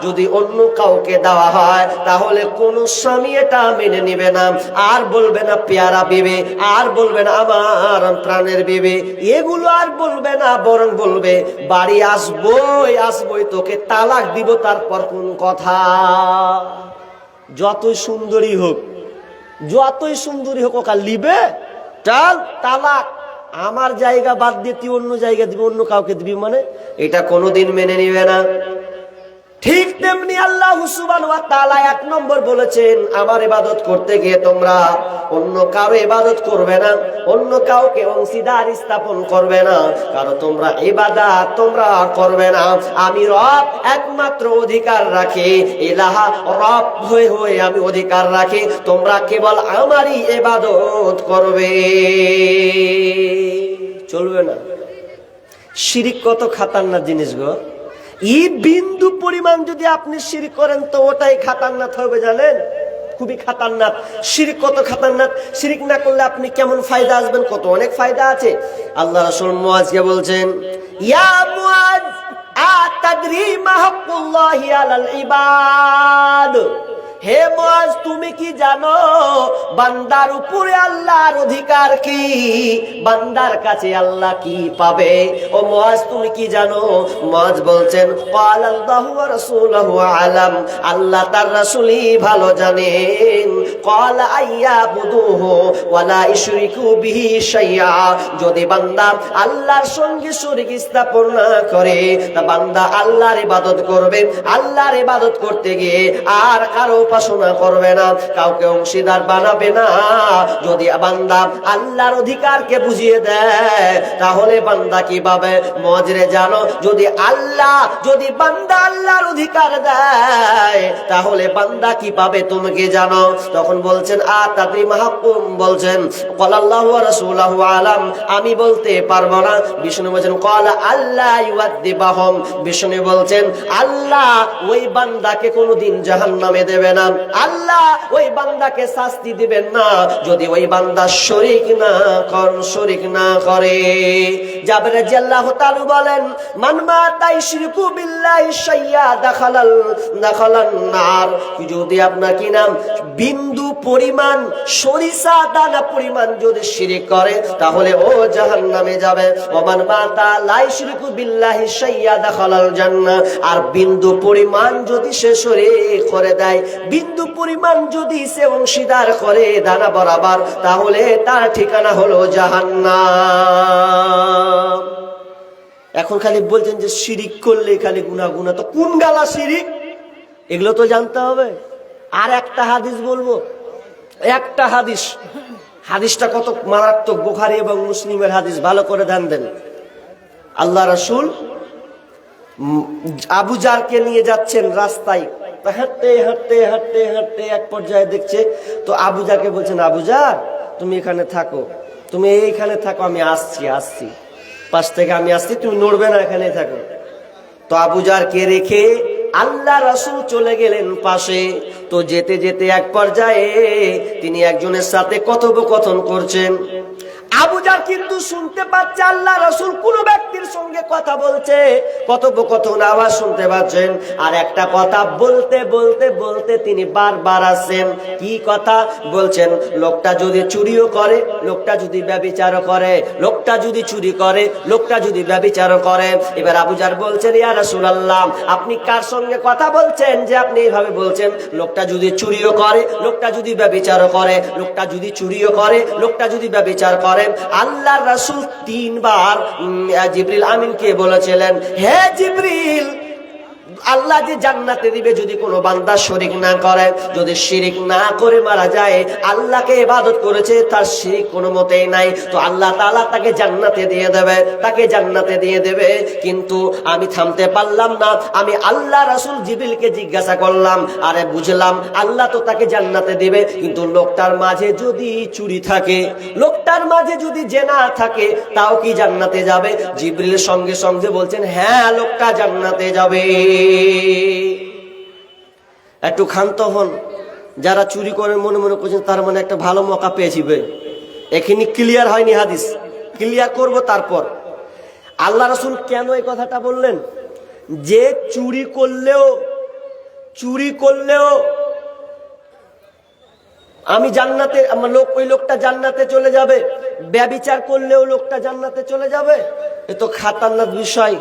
যদি অন্য কাউকে দেওয়া হয়, তাহলে কোন স্বামী এটা মেনে নেবে না, আর বলবে না পেয়ারা বিবি, আর বলবে না আমার প্রাণের বিবি, এগুলো আর বলবে না, বরং বলবে বাড়ি আসবই, তোকে তালাক দিব, তারপর কোন কথা। যতই সুন্দরী হোক, ওকে লিবে, চল তালাক, আমার জায়গা বাদ দিয়ে তুই অন্য জায়গা দিবি, অন্য কাউকে দিবি, মানে এটা কোনোদিন মেনে নিবে না। ঠিক তেমনি আল্লাহ সুবহানাহু ওয়া তাআলা 1 নম্বর বলেছেন, আমার ইবাদত করতে গিয়ে তোমরা অন্য কারো ইবাদত করবে না, অন্য কাউকে অংশীদার স্থাপন করবে না, কারণ তোমরা ইবাদত তোমরা করবে না। আমি রব একমাত্র অধিকার রাখি, ইলাহা রব হয়ে আমি অধিকার রাখি, তোমরা কেবল আমারই ইবাদত করবে, চলবে না। শিরিক কত খাতারনাক জিনিস গো! এই বিন্দু পরিমাণ যদি আপনি শিরিক করেন, তো ওটাই খাতারনাক হবে, জানেন? খুবই খাতারনাক। শিরিক কত খাতারনাক! শিরিক না করলে আপনি কেমন ফায়দা আসবেন? কত অনেক ফায়দা আছে। আল্লাহ রাসূল মুআজকে বলছেন, ইয়া মুআজ আতাদরি মা হাক্কুল্লাহি আলাল ইবাদ, হে মুআজ, তুমি কি জানো বান্দার উপরে আল্লাহর অধিকার কি? বান্দার কাছে আল্লাহ কি পাবে? ও মুআজ, তুমি কি জানো? মুআজ বলছেন, ক্বাল আল্লাহু ওয়া রাসূলুহু আলাম, আল্লাহ তার রাসূলই ভালো জানেন। ক্বাল আইয়াবুদুহু ওয়া লা ইশরিকু বিহি শাইআ, যদি বান্দা আল্লাহর সঙ্গে শরীক স্থাপন না করে, তা বান্দা আল্লাহর ইবাদত করবে। আল্লাহর ইবাদত করতে গিয়ে আর কারো উপাসনা করবে না, কাউকে অংশীদার বানাবে না। যদি বান্দা আল্লাহর অধিকারকে বুঝিয়ে দেয় তাহলে বান্দা কি পাবে? মজরে জানো, যদি বান্দা আল্লাহর অধিকার দেয় তাহলে বান্দা কি পাবে তুমি কি জানো? তখন বলছেন আতাদি মাহকুম, বলছেন ক্বালাল্লাহু ওয়া রাসূলুহু আলাম, আমি বলতে পারবো না। বিষ্ণু বলছেন ক্বালা আল্লাহ ইউআযযিবাহুম, বিষ্ণু বলছেন আল্লাহ ওই বান্দাকে কোনোদিন জাহান্নামে দেবে না, আল্লাহ ওই বান্দাকে শাস্তি দিবেন না যদি ওই বান্দা শরীক না করে। জাবের রাদিয়াল্লাহু তাআলা বলেন মান মাতা ইশরিকু বিল্লাহি শাইয়া দাখালান নার, যদি আপনার কি নাম বিন্দু পরিমাণ সরিষা দানা পরিমাণ যদি শিরিক করে তাহলে ও জাহান্নামে যাবে। ওমান মাতা লা ইশরিকু বিল্লাহি শাইয়া দাখালাল জান্নাহ, আর বিন্দু পরিমাণ যদি সে শরীক করে দেয়, বিন্দু পরিমাণ যদি সে অংশীদার করে দানা বরাবর, তাহলে তার ঠিকানা হলো জাহান্নাম। এখন খালি বলছেন যে শিরিক করলে খালি গুনাহ, তো কোন গালা শিরিক এগুলো তো জানতে হবে। আর একটা হাদিস বলবো, একটা হাদিসটা কত মারাত্মক, বুখারী এবং মুসলিমের হাদিস, ভালো করে ধ্যান দেন। আল্লাহ রাসূল আবু জারকে নিয়ে যাচ্ছেন রাস্তায়, হাঁটতে হাঁটতে হাঁটতে হাঁটতে এক পর্যায়ে দেখছে তো আবু জারকে বলছেন আবু জার তুমি এখানে থাকো, তুমি এইখানে থাকো, আমি আসছি পাশ থেকে আমি আসছি, তুমি নড়বে না, এখানে থাকো। তো আবু জারকে রেখে আল্লাহ রাসূল চলে গেলেন পাশে। তো যেতে যেতে এক পর্যায়ে তিনি একজনের সাথে কথোপকথন করছেন। আবু জার কিন্তু শুনতে পাচ্ছে আল্লাহ রাসূল কোন ব্যক্তির সঙ্গে কথা বলছে, কথোপকথন আওয়াজ শুনতে পাচ্ছেন। আর একটা কথা বলতে বলতে বলতে তিনি বারবার আসছেন। কি কথা বলছেন? লোকটা যদি চুরিও করে, লোকটা যদি ব্যভিচারও করে, লোকটা যদি চুরি করে, লোকটা যদি ব্যভিচারও করে। এবার আবু জার বলছেন ইয়া রাসূলুল্লাহ, আপনি কার সঙ্গে কথা বলছেন যে আপনি এইভাবে বলছেন? লোকটা যদি চুরিও করে, লোকটা যদি ব্যভিচারও করে, লোকটা যদি চুরিও করে, লোকটা যদি ব্যভিচার করে। আল্লাহর রাসূল 3 বার জিবরিল আমিনকে বলেছিলেন, হে জিবরিল, আল্লাহ যে জান্নাতে দিবে যদি কোনো বান্দা শরীক না করে, যদি শিরিক না করে মারা যায়, আল্লাহকে ইবাদত করেছে, তার শিরিক কোনো মতেই নাই, তো আল্লাহ তাআলা তাকে জান্নাতে দিয়ে দেবে। কিন্তু আমি থামতে পারলাম না, আমি আল্লাহ রাসূল জিবরিলকে জিজ্ঞাসা করলাম, আরে বুঝলাম আল্লাহ তো তাকে জান্নাতে দিবে, কিন্তু লোকটার মাঝে যদি চুরি থাকে, লোকটার মাঝে যদি জেনা থাকে, তাও কি জান্নাতে যাবে? জিবরিল সঙ্গে সঙ্গে বলছেন হ্যাঁ, লোকটা জান্নাতে যাবে। একটু ক্ষান্ত হন, যারা চুরি করে মনে মনে করছেন তার মানে একটা ভালো মৌকা পেয়েছি। এখানে ক্লিয়ার হয়নি, হাদিস ক্লিয়ার করব। তারপর আল্লাহ রাসূল কেন এই কথাটা বললেন যে চুরি করলেও আমি জান্নাতে, আমার ওই লোকটা জান্নাতে চলে যাবে, ব্যভিচার করলেও লোকটা জান্নাতে চলে যাবে? এ তো খাতারনাক বিষয়।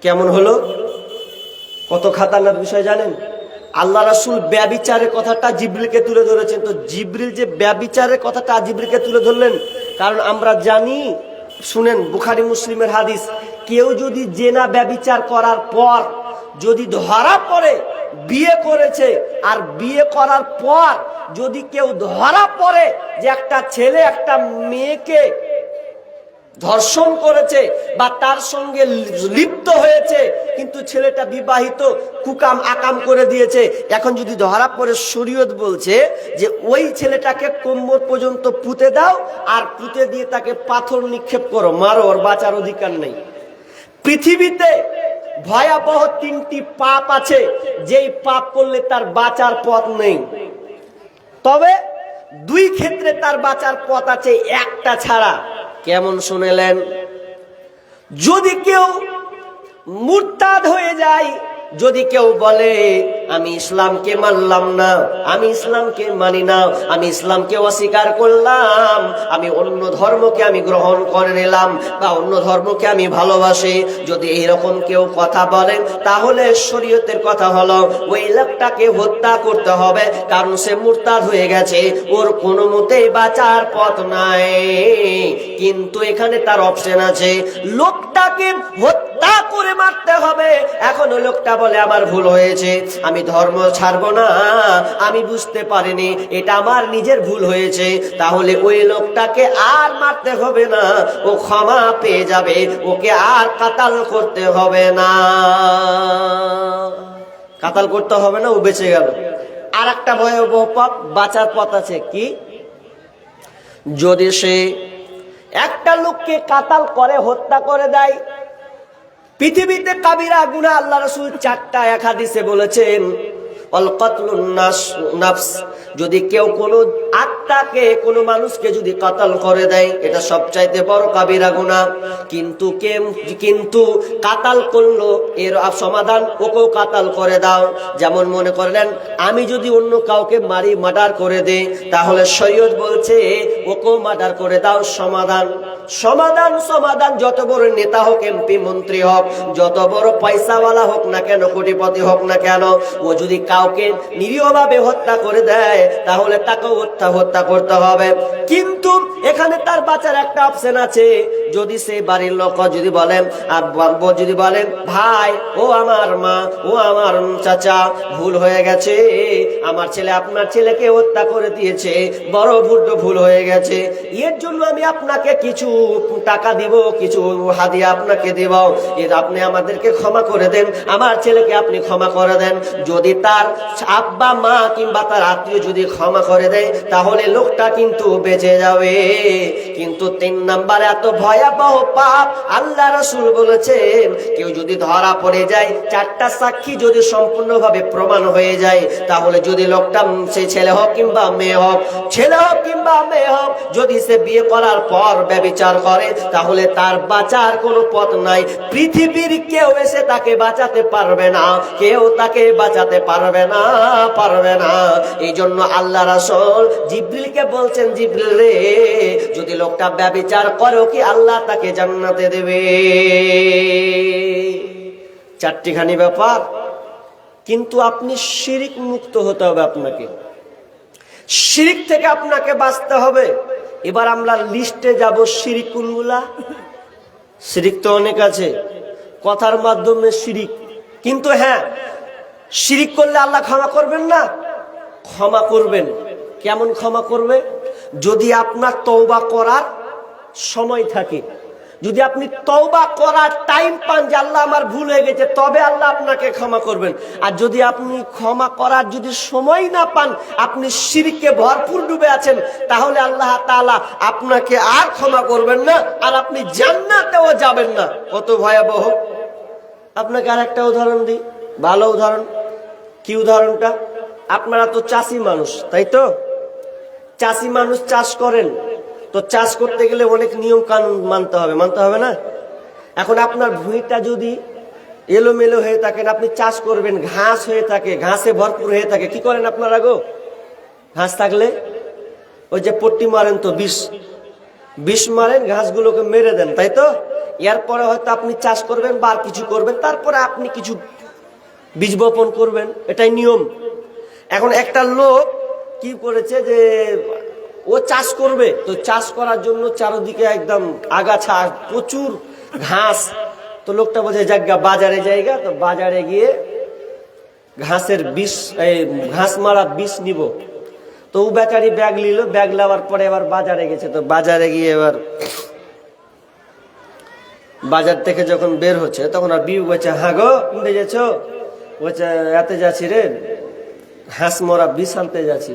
কেমন হলো? কত খাতারনাক বিষয় জানেন? আল্লাহ রাসূল ব্যভিচারের কথাটা জিবরিলকে তুলে ধরেছেন। তো জিবরিল যে ব্যভিচারের কথাটা জিবরিলকে তুলে ধরলেন, কারণ আমরা জানি, শুনেন বুখারী মুসলিমের হাদিস, কেউ যদি জেনা ব্যভিচার করার পর যদি ধরা পড়ে বিয়ে করেছে, আর বিয়ে করার পর যদি কেউ ধরা পড়ে যে একটা ছেলে একটা মেয়েকে ধর্ষণ করেছে বা তার সঙ্গে লিপ্ত হয়েছে, কিন্তু ছেলেটা বিবাহিত, কুকাম আকাম করে দিয়েছে, এখন যদি ধরা পড়ে শরীয়ত বলছে যে ওই ছেলেটাকে কোমর পর্যন্ত পুঁতে দাও, আর পুঁতে দিয়ে তাকে পাথর নিক্ষেপ করো, মারো, ওর বাঁচার অধিকার নেই। পৃথিবীতে ভয়াবহ 3টি পাপ আছে, যেই পাপ করলে তার বাঁচার পথ নেই, তবে 2 ক্ষেত্রে তার বাঁচার পথ আছে, একটা ছাড়া। কেমন শুনেলেন? যদি কেউ মুরতাদ হয়ে যায়, যদি কেউ বলে আমি ইসলামকে মানলাম না, আমি ইসলামকে মানি না, আমি ইসলামকে অস্বীকার করলাম, আমি অন্য ধর্মকে আমি গ্রহণ করে নিলাম, বা অন্য ধর্মকে আমি ভালোবাসি, যদি এইরকম কেউ কথা বলে, তাহলে শরীয়তের কথা হলো ওই লোকটাকে হত্যা করতে হবে, কারণ সে মুরতাদ হয়ে গেছে, ওর কোনো মতেই বাঁচার পথ নাই। কিন্তু এখানে তার অপশন আছে, লোকটাকে হত্যা হত্যা করে মারতে হবে। এখন ওই লোকটা বলে আমার ভুল হয়েছে, আমি ধর্ম ছাড়বো না, আমি বুঝতে পারিনি এটা আমার নিজের ভুল হয়েছে। তাহলে ওই লোকটাকে আর মারতে হবে না, ও ক্ষমা পেয়ে যাবে, ওকে আর কাতাল করতে হবে না, কাতাল করতে হবে না, ও বেঁচে গেল। আর একটা ভয়াবহ পাপ, বাঁচার পথ আছে কি? যদি সে একটা লোককে কাতাল করে, হত্যা করে দেয়। পৃথিবীতে কাবিরা গুনাহ আল্লাহ রাসূল 4টা এক হাদিসে বলেছেন, অল কাতলুন নাফস, যদি কেউ কোনো আত্মাকে, কোনো মানুষকে যদি কাতাল করে দেয়, এটা সবচাইতে বড় কাবিরা গুনাহ। কিন্তু কাতাল করলো, এর সমাধান ওকেও কাতাল করে দাও। যেমন মনে করলেন আমি যদি অন্য কাউকে মারি, মার্ডার করে দেই, তাহলে শরীয়ত বলছে ওকেও মার্ডার করে দাও। সমাধান সমাধান সমাধান যত বড় নেতা হোক, এমপি মন্ত্রী হোক, যত বড় পয়সাওয়ালা হোক না কেন, কোটিপতি হোক না কেন, ও যদি কাউকে নিরীহভাবে হত্যা করে দেয়, তাহলে তাকেও হত্যা করতে হবে। কিন্তু এখানে তার বাঁচার একটা অপশন আছে। যদি সে বাড়ির লোক যদি বলেন ভাই, ও আমার মা, ও আমার চাচা, ভুল হয়ে গেছে, আমার ছেলে আপনার ছেলেকে হত্যা করে দিয়েছে, বড় ভুল হয়ে গেছে, এর জন্য আমি আপনাকে কিছু টাকা দিব, কিছু হাদিয়া আপনাকে দেব, এর আপনি আমাদেরকে ক্ষমা করে দেন, আমার ছেলেকে আপনি ক্ষমা করে দেন। যদি তার আব্বা মা কিংবা তার আত্মীয় যদি ক্ষমা করে দেয়, তাহলে লোকটা কিন্তু বেঁচে যাবে। কিন্তু 3 নাম্বার এত ভয়াবহ পাপ, আল্লাহ রাসূল বলেছেন কেউ যদি ধরা পড়ে যায়, 4টা সাক্ষী যদি সম্পূর্ণভাবে প্রমাণ হয়ে যায়, তাহলে যদি লোকটা সে ছেলে হোক কিংবা মেয়ে হোক, যদি সে বিয়ে করার পর ব্যভিচার করে, তাহলে তার বাঁচার কোনো পথ নাই। পৃথিবীর কেউ এসে তাকে বাঁচাতে পারবে না, কেউ তাকে বাঁচাতে পারবে না। এই জন্য আল্লাহ রাসূল জিবরিলকে বলছেন, জিবরিল রে, যদি লোকটা ব্যভিচার করে, কি আল্লাহ তাকে জান্নাতে দেবে। 4টিখানি ব্যাপার। কিন্তু আপনি শিরিক মুক্ত হতে হবে, আপনাকে শিরিক থেকে আপনাকে বাঁচতে হবে। এবার আমরা লিস্টে যাব, শিরিক কোনগুলা। শিরিক তো অনেক আছে, কথার মাধ্যমে শিরিক। কিন্তু হ্যাঁ, শিরিক করলে আল্লাহ ক্ষমা করবেন না? ক্ষমা করবেন। কেমন ক্ষমা করবে? যদি আপনার তওবা করার সময় থাকে, যদি আপনি তওবা করার টাইম পান যে আল্লাহ আমার ভুল হয়ে গেছে, তবে আল্লাহ আপনাকে ক্ষমা করবেন। আর যদি আপনি ক্ষমা করার যদি সময় না পান, আপনি শিরকে ভরপুর ডুবে আছেন, তাহলে আল্লাহ তাআলা আপনাকে আর ক্ষমা করবেন না, আর আপনি জান্নাতেও যাবেন না। কত ভয়াবহ! আপনাকে আর একটা উদাহরণ দিই, ভালো উদাহরণ। কি উদাহরণটা? আপনারা তো চাষি মানুষ, তাই তো? চাষি মানুষ চাষ করেন, তো চাষ করতে গেলে অনেক নিয়ম কানুন মানতে হবে না? এখন আপনার ভূমিটা যদি এলোমেলো হয়ে থাকে, আপনি চাষ করবেন, ঘাস হয়ে থাকে, ঘাসে ভরপুর হয়ে থাকে, কি করেন আপনারা গো? ঘাস থাকলে ওই যে পট্টি মারেন, তো বিষ মারেন, ঘাসগুলোকে মেরে দেন, তাই তো? এরপরে হয়তো আপনি চাষ করবেন বা আর কিছু করবেন, তারপরে আপনি কিছু বীজ বপন করবেন, এটাই নিয়ম। এখন একটা লোক কি করেছে যে ও চাষ করবে, তো চাষ করার জন্য চারদিকে একদম আগাছা, প্রচুর ঘাস। তো লোকটা বলছে জায়গা বাজারে জায়গা, তো বাজারে গিয়ে ঘাসের বিষ, ঘাস মারা বিষ নিব। তো ও বেচারি ব্যাগ নিল, ব্যাগ নেওয়ার পরে এবার বাজারে গেছে। তো বাজারে গিয়ে এবার বাজার থেকে যখন বের হচ্ছে, তখন আর বিউ বলছে, হ্যাঁ গো কোনটা যাচ্ছ? বলছে এতে যাচ্ছি রে, হাঁস মরা বিষ আনতে যাচ্ছি।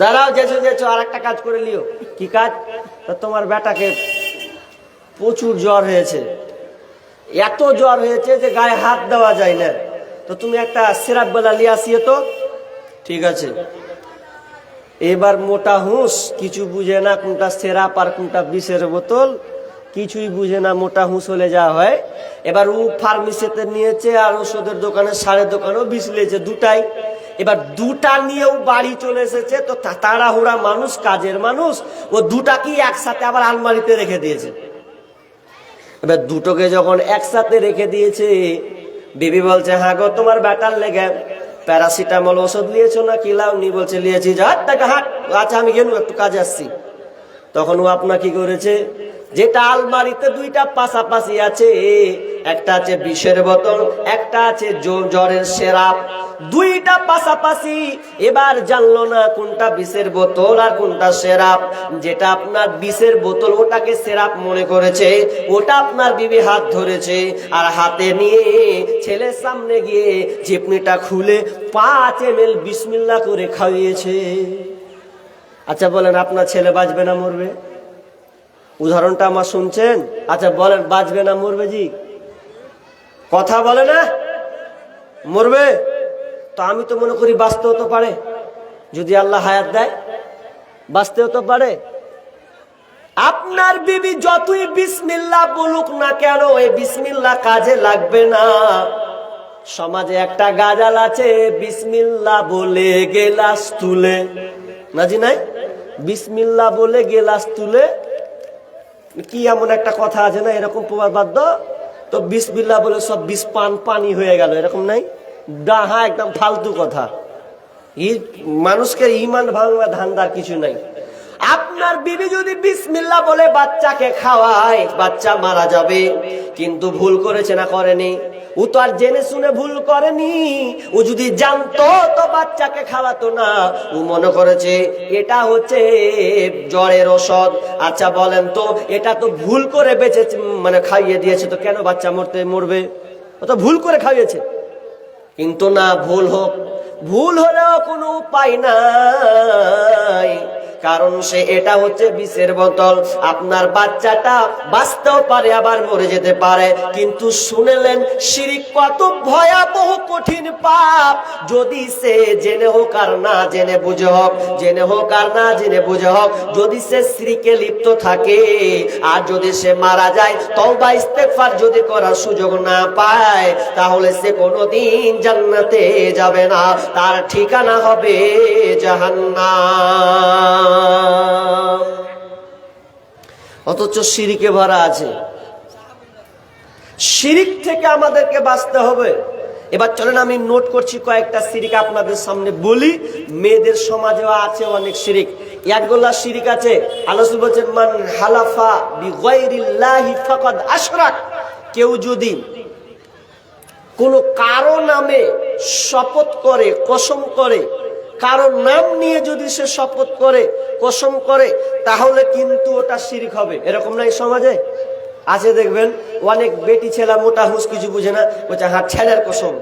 দাঁড়াও, যেছো আর একটা কাজ করে লিও। কি কাজ? তোমার বেটাকে প্রচুর জ্বর হয়েছে, এত জ্বর হয়েছে যে গায়ে হাত দেওয়া যায় না, তো তুমি একটা সিরাপ বেলা লিয়ে আসিয়ে তো। ঠিক আছে। এবার মোটা হুঁস কিছু বুঝে না, কোনটা সিরাপ আর কোনটা বিষের বোতল, কিছুই বুঝে না। মোটা হুঁস হলে যা হয়, এবার ও ফার্মেসিতে নিয়েছে আর ওষুধের দোকানে, সারের দোকানেও বিষ নিয়েছে, দুটাই। এবার দুটা নিয়েও বাড়ি চলে এসেছে। তো তাড়াহুড়া মানুষ, কাজের মানুষ, ও দুটাকেই একসাথে আবার আলমারিতে রেখে দিয়েছে। এবার দুটোকে যখন একসাথে রেখে দিয়েছে, বিবি বলছে, হ্যাঁ গো তোমার বেটার লেগে প্যারাসিটামল ওষুধ নিয়েছো না কি লাওনি? বলছে নিয়েছি। যা টাকা হাট, আচ্ছা আমি গেলু, একটু কাজে আসছি। তখন ও আপনার কি করেছে, যেটা আলমারিতে দুইটা পাশাপাশি আছে, একটা আছে বিষের বোতল, একটা আছে জ্বরের সিরাপ, দুইটা পাশাপাশি। এবার জানলো না কোনটা বিষের বোতল আর কোনটা সিরাপ। যেটা আপনার বিষের বোতল ওটাকে সিরাপ মনে করেছে, ওটা আপনার বিবি হাত ধরেছে, আর হাতে নিয়ে ছেলের সামনে গিয়ে চিপনিটা খুলে 5 ml বিসমিল্লাহ করে খাইয়েছে। আচ্ছা বলেন, আপনার ছেলে বাঁচবে না মরবে? উদাহরণটা আমার শুনছেন? আচ্ছা বলেন, বাঁচবে না মরবে? জি, কথা বলে না, মরবে। তো আমি তো মনে করি বাঁচতেও তো পারে, যদি আল্লাহ হায়াত দেয় বাঁচতেও তো পারে। আপনার বিবি যতই বিসমিল্লাহ বলুক না কেন, এই বিসমিল্লাহ কাজে লাগবে না। সমাজে একটা গাজাল আছে, বিসমিল্লাহ বলে গেলাস তুলে, না জি নাই, বিসমিল্লাহ বলে গেলাস তুলে, কি এমন একটা কথা আছে না, এরকম প্রবাদ বাদ্য। তো বিসমিল্লাহ বলে সব বিষ পানি হয়ে গেল, এরকম নাই? ডাহা একদম ফালতু কথা। মানুষকে ইমান ভাঙা ধান্দার কিছু নাই। আপনার বিবি যদি বিসমিল্লাহ বলে বাচ্চাকে খাওয়ায়, বাচ্চা মারা যাবে, কিন্তু ভুল করেছে না করেনি? ও তো আর জেনে শুনে ভুল করেনি। ও যদি জানতো তো বাচ্চাকে খাওয়াতো না। ও মনে করেছে এটা হচ্ছে জ্বরের ওষুধ। আচ্ছা বলেন তো, এটা তো ভুল করে বেঁচে মানে খাইয়ে দিয়েছে, তো কেন বাচ্চা মরবে? ও তো ভুল করে খাইয়েছে। কিন্তু না, ভুল হলেও কোনো উপায় নাই, কারণ সে এটা হচ্ছে বিষের বোতল। আপনার বাচ্চাটা বাঁচতেও পারে, আবার মরে যেতে পারে। কিন্তু শুনলেন, শিরিক কত ভয়াবহ কঠিন পাপ। যদি সে জেনে হোক আর না জেনে বুঝে হোক, জেনে হোক আর না জেনে বুঝে হোক, যদি সে শিরকে লিপ্ত থাকে, আর যদি সে মারা যায় তওবা ইস্তেগফার যদি করার সুযোগ না পায়, তাহলে সে কোনোদিন জান্নাতে যাবে না, তার ঠিকানা হবে জাহান্নাম। অথচ শিরিকে ভরা আছে। শিরিক থেকে আমাদেরকে বাঁচতে হবে। এবার চলেন আমি নোট করছি কয়েকটা শিরিক আপনাদের সামনে বলি। মেয়েদের সমাজেও আছে অনেক শিরিক। একগুলা শিরিক আছে, আল্লাহ বলছেন, মান হালাফা বিগাইরিল্লাহি ফাকাদ আশরাক। কেউ যদি কোনো কারো নামে শপথ করে, কসম করে, কারোর নাম নিয়ে যদি সে শপথ করে, কসম করে, তাহলে কিন্তু ওটা শিরক হবে। এরকম নাই সমাজে? আছে দেখবেন, অনেক বেটি ছেলা মোটা হুঁস কিছু বুঝে না, বলছে হ্যাঁ ছেলের কসম,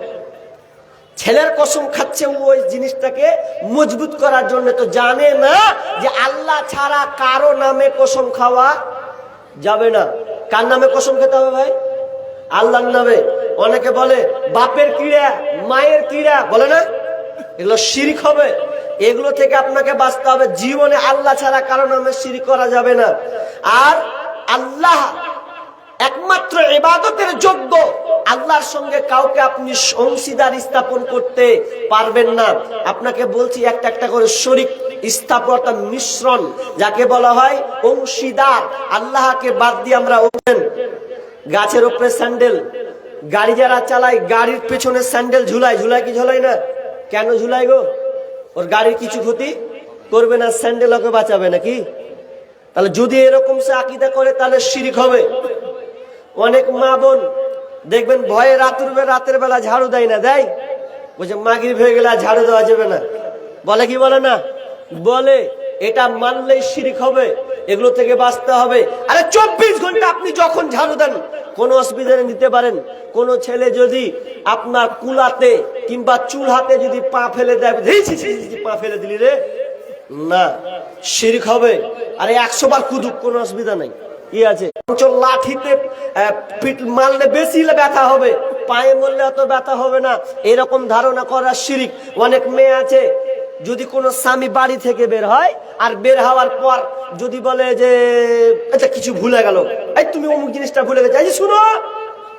ছেলের কসম খাচ্ছে ওই জিনিসটাকে মজবুত করার জন্য। তো জানে না যে আল্লাহ ছাড়া কারো নামে কসম খাওয়া যাবে না। কার নামে কসম খেতে হবে ভাই? আল্লাহর নামে। অনেকে বলে বাপের কিড়া, মায়ের কিড়া, বলে না, এগুলো শিরক হবে। এগুলো থেকে আপনাকে বাঁচতে হবে। জীবনে আল্লাহ ছাড়া কারো নামে শিরক করা যাবে না। আর আল্লাহ একমাত্র ইবাদতের যোগ্য, আল্লাহর সঙ্গে কাউকে আপনি অংশীদার স্থাপন করতে পারবেন না। আপনাকে বলছি একটা একটা করে শরীক স্থাপন, মিশ্রণ যাকে বলা হয় অংশীদার। আল্লাহকে বাদ দিয়ে আমরা ওঠেন গাছের উপরে স্যান্ডেল, গাড়ি যারা চালায় গাড়ির পেছনে স্যান্ডেল ঝুলায়, ঝুলায় কি ঝুলায় না? কেন ঝুলাই গো? ওর গাড়ির কিছু ক্ষতি করবে না, স্যান্ডেল ওকে বাঁচাবে নাকি? তাহলে যদি এরকম সে আকীদা করে তাহলে শিরক হবে। অনেক মা বোন দেখবেন ভয়ে রাতের বেলা ঝাড়ু দেয় না, দেয়, বলছে মাগরিব হয়ে গেলে ঝাড়ু দেওয়া যাবে না, বলে কি বলে না? বলে। এটা মানলেই শিরক হবে। এগুলো থেকে বাঁচতে হবে। আরে 24 ঘন্টা আপনি যখন ঝাড়ু দেন কোনো অসুবিধা নিতে পারেন। কোন ছেলে যদি আপনার কুলাতে কিংবা চুল হাতে যদি পা ফেলে দেয়, পা ফেলে দিলি রে, না, শিরক হবে। আরে 100 বার কুদুক, কোনো অসুবিধা নাই, কি আছে? লাঠিতে পিঠ মারলে বেশি ব্যথা হবে, পায়ে মরলে অত ব্যথা হবে না, এরকম ধারণা করা শিরক। অনেক মেয়ে আছে, যদি কোনো স্বামী বাড়ি থেকে বের হয়, আর বের হওয়ার পর যদি বলে যে আচ্ছা কিছু ভুলে গেল, এই তুমি অমুক জিনিসটা ভুলে গেছো, এই শুনো,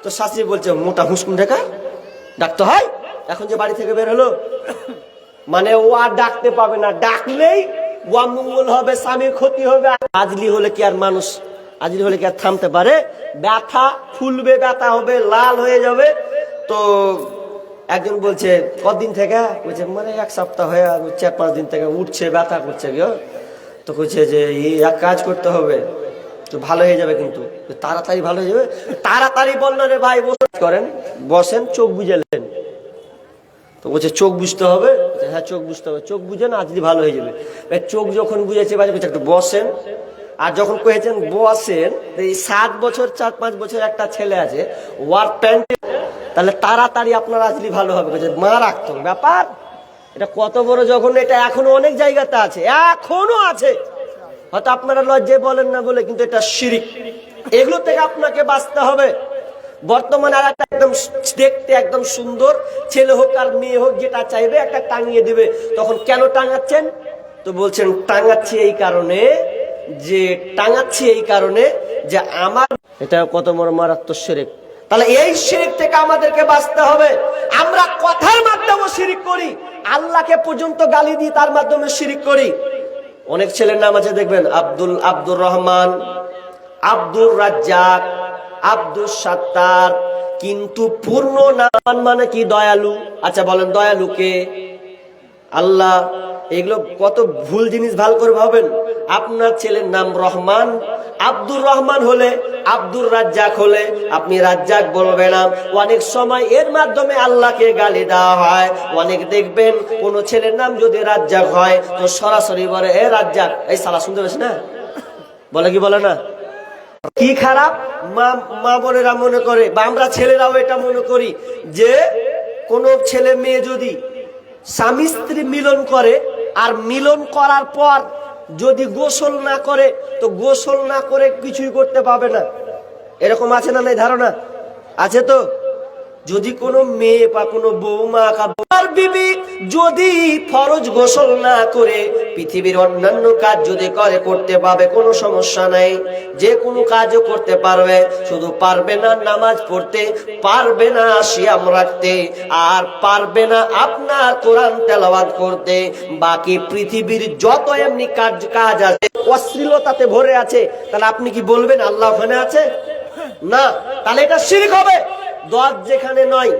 তো শাশুড়ি বলছে মোটা হুঁসকুন ঢাকা ডাকতে হয়। এখন যে বাড়ি থেকে বের হলো, মানে ও আর ডাকতে পাবে না, ডাকলেই ও মঙ্গল হবে, স্বামীর ক্ষতি হবে। আজলি হলে কি আর মানুষ, আজলি হলে কি আর থামতে পারে? ব্যথা ফুলবে, ব্যথা হবে, লাল হয়ে যাবে। তো একজন বলছে কতদিন থেকে? বলছে মানে 1 সপ্তাহ হয়ে 4-5 দিন থেকে উঠছে, ব্যথা করছে গো। তো বলছে যে এক কাজ করতে হবে, তো ভালো হয়ে যাবে, কিন্তু তাড়াতাড়ি ভালো হয়ে যাবে। তাড়াতাড়ি বল না রে ভাই, করেন বসেন, চোখ বুঝালেন। তো বলছে চোখ বুঝতে হবে। হ্যাঁ চোখ বুঝতে হবে, চোখ বুঝেন আজ যদি ভালো হয়ে যাবে। চোখ যখন বুঝেছে একটু বসেন। আর যখন কয়েছেন বসেন, এই 7 বছর 4-5 বছর একটা ছেলে আছে ওয়ার প্যান্ট, তাহলে তাড়াতাড়ি আপনার আজলি ভালো হবে। মা রাখতো ব্যাপার, এটা কত বড় যখন, এটা এখনো অনেক জায়গাতে আছে, এখনো আছে। হয়তো আপনারা লজ্জায় বলেন না বলে, কিন্তু এটা শিরিক। এগুলো থেকে আপনাকে বাঁচতে হবে। বর্তমানে আর একটা একদম দেখতে একদম সুন্দর ছেলে হোক আর মেয়ে হোক, যেটা চাইবে একটা টাঙিয়ে দিবে। তখন কেন টাঙাচ্ছেন? তো বলছেন টাঙাচ্ছি এই কারণে যে আমার, এটা কত বড় মারাত্মক শিরক। তাহলে এই শিরক থেকে আমাদেরকে বাঁচতে হবে। আমরা কথার মাধ্যমে শিরিক করি, আল্লাহকে পর্যন্ত গালি দিই, তার মাধ্যমে শিরিক করি। অনেক ছেলের নাম আছে দেখবেন, আব্দুর রহমান, আব্দুর রাজ্জাক, আব্দুল সাত্তার, কিন্তু পূর্ণ নাম মানে কি? দয়ালু। আচ্ছা বলেন দয়ালু কে? আল্লাহ। এগুলো কত ভুল জিনিস, ভাল করে ভাবেন। আপনার ছেলের নাম রহমান, আব্দুর রহমান হলে, আব্দুর রাজ্জাক হলে আপনি রাজ্জাক বলবেন না। অনেক সময় এর মাধ্যমে আল্লাহকে গালি দেওয়া হয়। অনেক দেখবেন কোন ছেলের নাম যদি রাজ্জাক হয়, তো সরাসরি বলে এ রাজ্জাক, এই সালা, শুনতে পাচ্ছি না? বলে কি বলে না? কি খারাপ মা বোনেরা মনে করে, বা আমরা ছেলেরাও এটা মনে করি, যে কোন ছেলে মেয়ে যদি স্বামী স্ত্রী মিলন করে, আর মিলন করার পর যদি গোসল না করে, তো গোসল না করে কিছুই করতে পাবে না। এরকম আছে না? নাই ধারণা আছে তো? যদি কোনো মেয়ে বা কোনো বৌমা বিবি যদি ফরজ গোসল না করে পৃথিবীর অন্যান্য কাজ যদি করতে পারবে, কোনো সমস্যা নাই, যে কোনো কাজও করতে পারবে। শুধু পারবে না নামাজ পড়তে, পারবে না সিয়াম রাখতে, আর পারবে না আপনার কোরআন তেলাওয়াত করতে। বাকি পৃথিবীর যত এমনি কাজ আছে অশ্লীলতাতে ভরে আছে, তাহলে আপনি কি বলবেন আল্লাহ ওখানে আছে? না, তাহলে এটা শিরক হবে। দোয়া যেখানে নয়,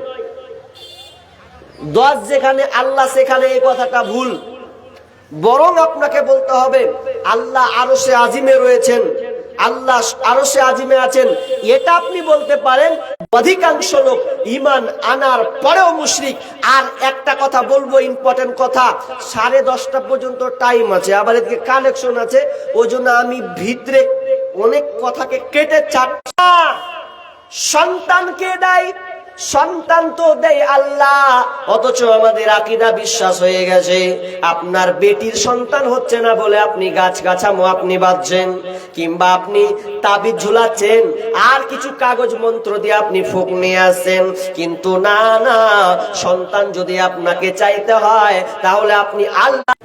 দোয়া যেখানে আল্লাহ সেখানে এই কথাটা ভুল। বরং আপনাকে বলতে হবে আল্লাহ আরশে আজিমে রয়েছেন, আল্লাহ আরশে আজিমে আছেন, এটা আপনি বলতে পারেন। অধিকাংশ লোক ঈমান আনার পরেও মুশরিক। আর একটা কথা বলবো, ইম্পর্টেন্ট কথা, 10:30 পর্যন্ত টাইম আছে, আবার এদিকে কালেকশন আছে, ওই জন্য আমি ভিতরে অনেক কথাকে কেটে চাচ্ছি। সন্তানকে দেয়, সন্তান তো দেয় আল্লাহ, অথচ আমাদের আকীদা বিশ্বাস হয়ে গেছে আপনার বেটির সন্তান হচ্ছে না বলে আপনি গাছগাছামো আপনি বাঁধছেন, কিংবা আপনি তাবিজ ঝুলাচ্ছেন, আর কিছু কাগজ মন্ত্র দিয়ে আপনি ফুক নিয়ে আসছেন। কিন্তু না না, সন্তান যদি আপনাকে চাইতে হয় তাহলে আপনি আল্লাহ।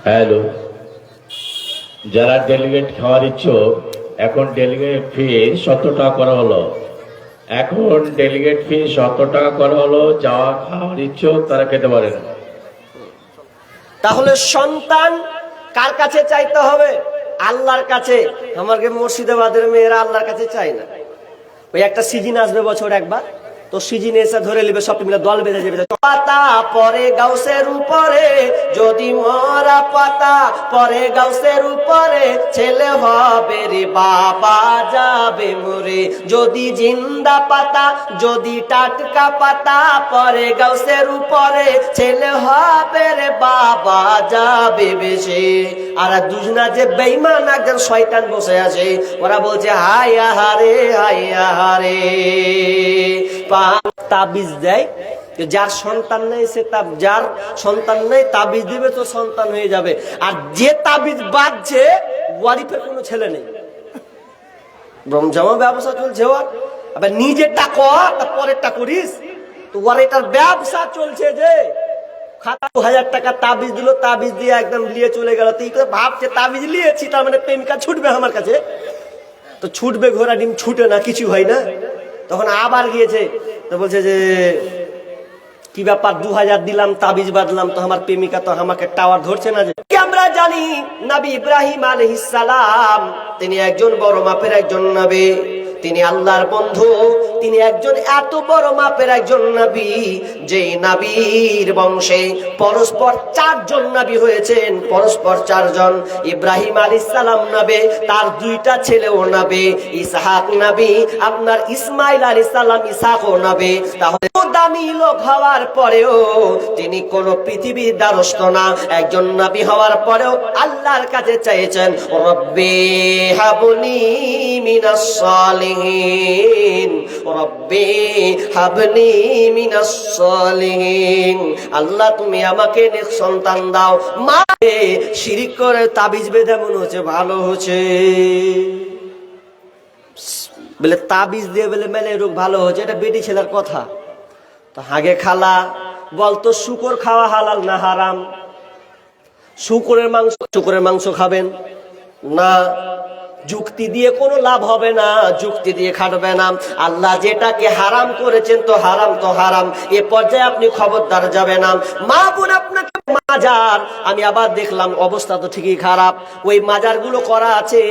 হ্যালো, যারা ডেলিগেট খাওয়ার ইচ্ছুক, এখন ডেলিগেট ফি 70 টাকা করা হলো। এখন ডেলিগেট ফি 70 টাকা করা হলো। যাওয়া খাওয়ার ইচ্ছুক তারা খেতে পারেন। তাহলে সন্তান কার কাছে চাইতে হবে? আল্লাহর কাছে। আমাকে মুর্শিদাবাদের মেয়েরা আল্লাহর কাছে চায় না। ওই একটা সিজন আসবে বছর একবার, তো সিজনে এসে ধরে নেবে, সব মিলে দল বেঁধে যাবে। পাতা পরে গাউসের উপরে, যদি মরা পাতা পরে গাউসের উপরে, ছেলে হবে রে বাবা যাবে মরে। যদি জিন্দা পাতা, যদি টাটকা পাতা পরে গাউসের উপরে, ছেলে হবে রে বাবা যাবে বেশে। আর দুজনা যে বেঈমান, একজন শয়তান বসে আছে, ওরা বলছে হায় আহারে হায় আহারে। তাবিজ দেয়, যার সন্তান নেই সে যার সন্তান নেই তাবিজ দিবে তো সন্তান হয়ে যাবে। আর যে তাবিজ বাঁধছে ওয়ারিফের কোনো ছেলে নেই, ব্রহ্মজামা ব্যবসা চলছে ওর। আবার নিজেরটা কর, পরেরটা করিস, তো ওর এটার ব্যবসা চলছে। যে খাতা 2000 টাকা তাবিজ দিল, তাবিজ দিয়ে একদম নিয়ে চলে গেল। তুই ভাবছে তাবিজ নিয়েছি তার মানে প্রেমিকা ছুটবে আমার কাছে, তো ছুটবে, ঘোড়া ডিম ছুটে না, কিছু হয় না। তখন আবার গিয়েছে, তো বলছে যে কি ব্যাপার, 2000 দিলাম, তাবিজ বাঁধলাম, তো আমার প্রেমিকা তো আমাকে টাওয়ার ধরছে না। যে আমরা জানি নবী ইব্রাহিম আলাইহিস সালাম তিনি একজন বড় মাপের একজন নবী। তিনি আল্লাহর বন্ধু, তিনি একজন এত বড় মাপের একজন নবী, যেই নবীর বংশে পরস্পর 4 জন নবী হয়েছেন, পরস্পর 4 জন। ইব্রাহিম আলাইহিস সালাম নবী, তার 2টা ছেলেও নবী, ইসহাক নবী, আপনার ইসমাইল আলাইহিস সালাম ইসহাকও নবী। তাহলে দামি লোক হওয়ার পরেও তিনি কোন পৃথিবীর দ্বারস্থ না, একজন নবী হওয়ার পরেও আল্লাহর কাছে চাইছেন, রব্বি হাবলি মিনাস সালিহিন, রব্বি হাবলি মিনাস সালিহিন। আল্লাহ তুমি আমাকে নেক সন্তান দাও। মা শিরিক করে তাবিজ বেঁধে মনে হচ্ছে ভালো হচ্ছে, বলে তাবিজ দিয়ে বলে মেলে রোগ ভালো হচ্ছে, এটা বেটি ছেলের কথা। তো আগে খালা বলতো শুকর খাওয়া হালাল না হারাম? শুকরের মাংস খাবেন না? যুক্তি দিয়ে কোনো লাভ হবে না, যুক্তি দিয়ে খাটবে না। আল্লাহ যেটাকে হারাম করেছেন তো হারাম তো হারাম, এ পর্যায়ে আপনি খবরদার যাবে না। মা বোন আপনাকে মাজার, আমি আবার দেখলাম অবস্থা তো ঠিকই খারাপ, ওই মাজার গুলো করা আছে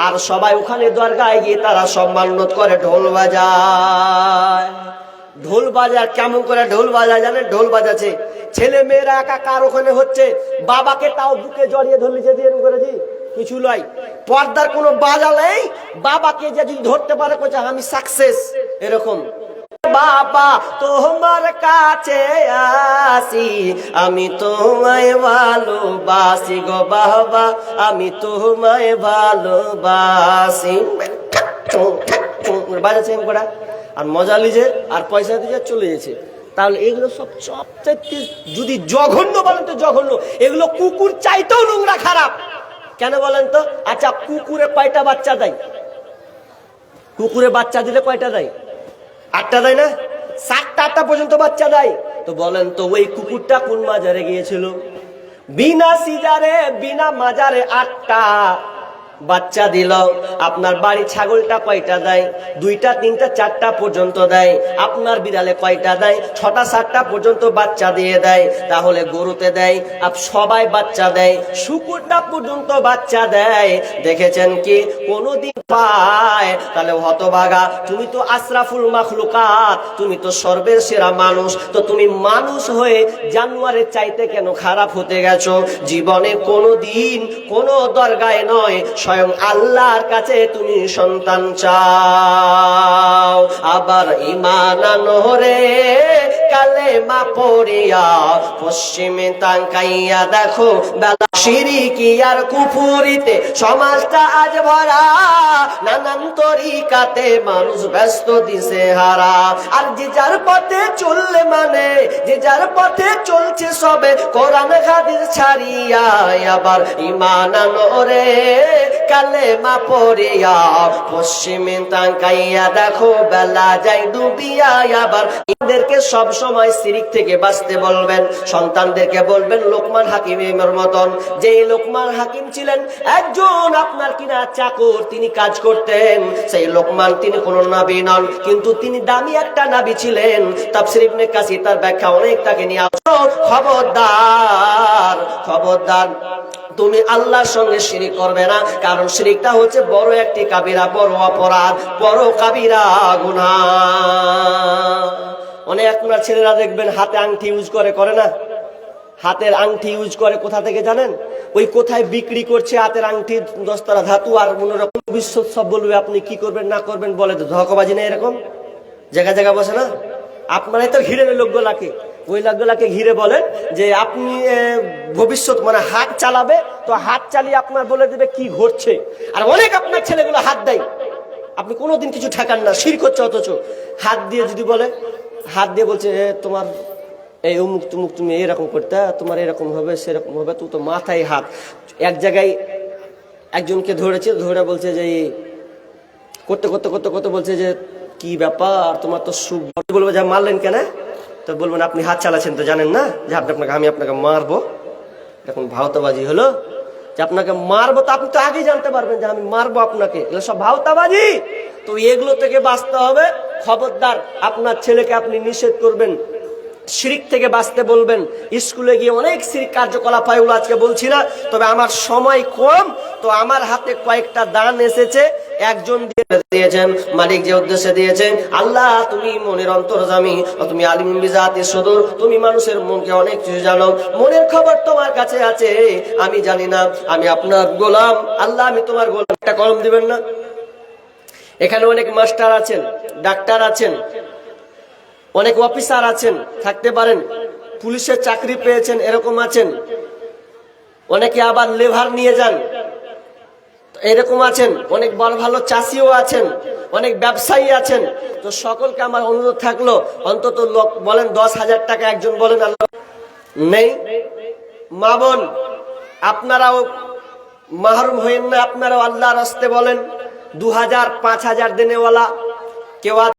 আর সবাই ওখানে দরগায় গিয়ে তারা সম্মানত করে, ঢোল বাজায়। ঢোল বাজার কেমন করে ঢোল বাজায় জানেন? ঢোল বাজাচ্ছে ছেলে মেয়েরা একাকার ওখানে হচ্ছে, বাবাকে তাও বুকে জড়িয়ে ধরলিছে দিয়ে করেছি কিছু লয়, পর্দার কোনো বাজা নেই, বাবাকে যে যদি ধরতে পারে কোচা আমি সাকসেস, এরকম। বাবা তোমার কাছে আসি, আমি তোমায় ভালোবাসি গো বাবা, আমি তোমায় ভালোবাসি, বাজাচ্ছে করা আর মজা লিজে আর পয়সা দিয়ে চলে গেছে। তাহলে এগুলো সব সবচেয়ে যদি জঘন্য বলেন তো জঘন্য, এগুলো কুকুর চাইতেও নোংরা খারাপ। কেন বলেন তো? আচ্ছা কুকুরে কয়টা বাচ্চা দেয়? কুকুরে বাচ্চা দিলে কয়টা দেয়? 8টা দেয় না? 7টা 8টা পর্যন্ত বাচ্চা দেয়। তো বলেন তো ওই কুকুরটা কোন মাজারে গিয়েছিল? বিনা সিজারে বিনা মাজারে 8টা বাচ্চা দিল। আপনার বাড়ি ছাগলটা কয়টা দেয়? 2টা 3টা 4টা পর্যন্ত দেয়। আপনার বিড়ালে কয়টা দেয়? 6টা 7টা পর্যন্ত বাচ্চা দিয়ে দেয়। তাহলে গরুতে দেয়, সবাই বাচ্চা দেয়, শুকুরটা পর্যন্ত বাচ্চা দেয়। দেখেছেন কি কোনদিন পায়? তাহলে হতভাগা, তুমি তো আশরাফুল মাখলুকাত, তুমি তো সর্বের সেরা মানুষ, তো তুমি মানুষ হয়ে জানোয়ারের চাইতে কেন খারাপ হতে গেছো? জীবনে কোনদিন কোনো দরগায় নয়, স্বয়ং আল্লাহর কাছে তুমি সন্তান চাও। আবার ঈমান আনহরে কালেমা পড়িয়া পশ্চিমে তাকাইয়া দেখো বেলা শিরকি আর কুফরিতে সমাজটা আজ ভরা, নানান তরিকাতে মানুষ ব্যস্ত দিশে হারা। আর যে যার পথে চললে মানে যে যার পথে চলছে সবে কোরআন হাদিস ছাড়িয়া, আবার ঈমান আনহরে কালেমা পড়িয়া পশ্চিমে তাকাইয়া দেখো বেলা যায় ডুবিয়া। আবার এদেরকে সব সময় শিরক থেকে বাঁচতে বলবেন, সন্তানদেরকে বলবেন লোকমান হাকিমের মতন। যে লোকমান হাকিম ছিলেন একজন আপনার কিনা চাকর, তিনি কাজ করতেন। সেই লোকমান তিনি কোন নবী নন, কিন্তু তিনি দামি একটা নবী ছিলেন। তাফসীর ইবনে কাসির তার ব্যাখ্যা অনেক তাকে নিয়ে খবরদার খবরদার তুমি আল্লাহর সঙ্গে শিরিক করবে না, কারণ শিরিকটা হচ্ছে বড় একটি কাবিরা, বড় অপরাধ, বড় কাবিরা গুনাহ। অনেক আপনার ছেলেরা দেখবেন হাতে আংটি ইউজ করে না? হাতের আংটি ইউজ করে কোথা থেকে জানেন? ওই কোথায় বিক্রি করছে হাতের আংটি 10 টাকা ধাতু, আর মনোরকম ভবিষ্যৎ সব বলবে আপনি কি করবেন না করবেন, বলে তো ধোঁকাবাজি না, এরকম জায়গা জায়গা বসে না? আপনারাই তো ঘিরে লোকগুলাকে, ওই লোকগুলাকে ঘিরে বলেন যে আপনি ভবিষ্যৎ মানে হাত চালাবে, তো হাত চালিয়ে আপনার বলে দেবে কি ঘটছে। আর অনেক আপনার ছেলেগুলো হাত দেয়, আপনি কোনোদিন কিছু ঠেকান না, শিরক হচ্ছে। অথচ হাত দিয়ে যদি বলে, হাত দিয়ে বলছে তোমার এই অমুক তুমুক, তুমি এরকম করতে, তোমার এরকম হবে সেরকম হবে, তো মাথায় হাত। এক জায়গায় একজনকে ধরেছে, ধরে বলছে যে করতে করতে করতে করতে বলছে যে কি ব্যাপার তোমার তো সুখ, বলবো যে মারলেন কেন? তো বলবেন আপনি হাত চালাচ্ছেন তো জানেন না যে আমি আপনাকে মারবো। এখন ভাওতাবাজি হলো যে আপনাকে মারবো, তো আপনি তো আগেই জানতে পারবেন যে আমি মারবো আপনাকে, এগুলো সব ভাওতাবাজি। তো এগুলো থেকে বাঁচতে হবে। খবরদার আপনার ছেলেকে আপনি নিষেধ করবেন, শিরিক থেকে বাঁচতে বলবেন। স্কুলে গিয়ে অনেক শিরিক কার্যকলাপ হয়, ওগুলো আজকে বলছি না, তবে আমার সময় কম, তো আমার হাতে কয়েকটা দান এসেছে, একজন দিয়েছেন, মালিক যে উদ্দেশ্যে দিয়েছেন। আল্লাহ তুমি মনের অন্তর্যামী, তুমি আলিম বিজাতি সুদূর, তুমি মানুষের মনকে অনেক কিছু জানো, মনের খবর তোমার কাছে আছে, আমি জানি না। আমি আপনার গোলাম আল্লাহ, আমি তোমার গোলাম। একটা কলম দিবেন না? এখানে অনেক মাস্টার আছেন, ডাক্তার আছেন, অনেক অফিসার আছেন, থাকতে পারেন, পুলিশের চাকরি পেয়েছেন, এরকম আছেন, অনেকে আবার লেভার নিয়ে যান, এরকম আছেন, অনেক বড় ভালো চাষিও আছেন, অনেক ব্যবসায়ী আছেন। তো সকলকে আমার অনুরোধ থাকলো, অন্তত লোক বলেন 10,000 টাকা একজন বলেন আল্লাহ নেই। মা বোন আপনারাও মাহরুম হইেন না, আপনারাও আল্লাহর রাস্তে বলেন 2,000 5,000 দেনেওয়ালা কেউ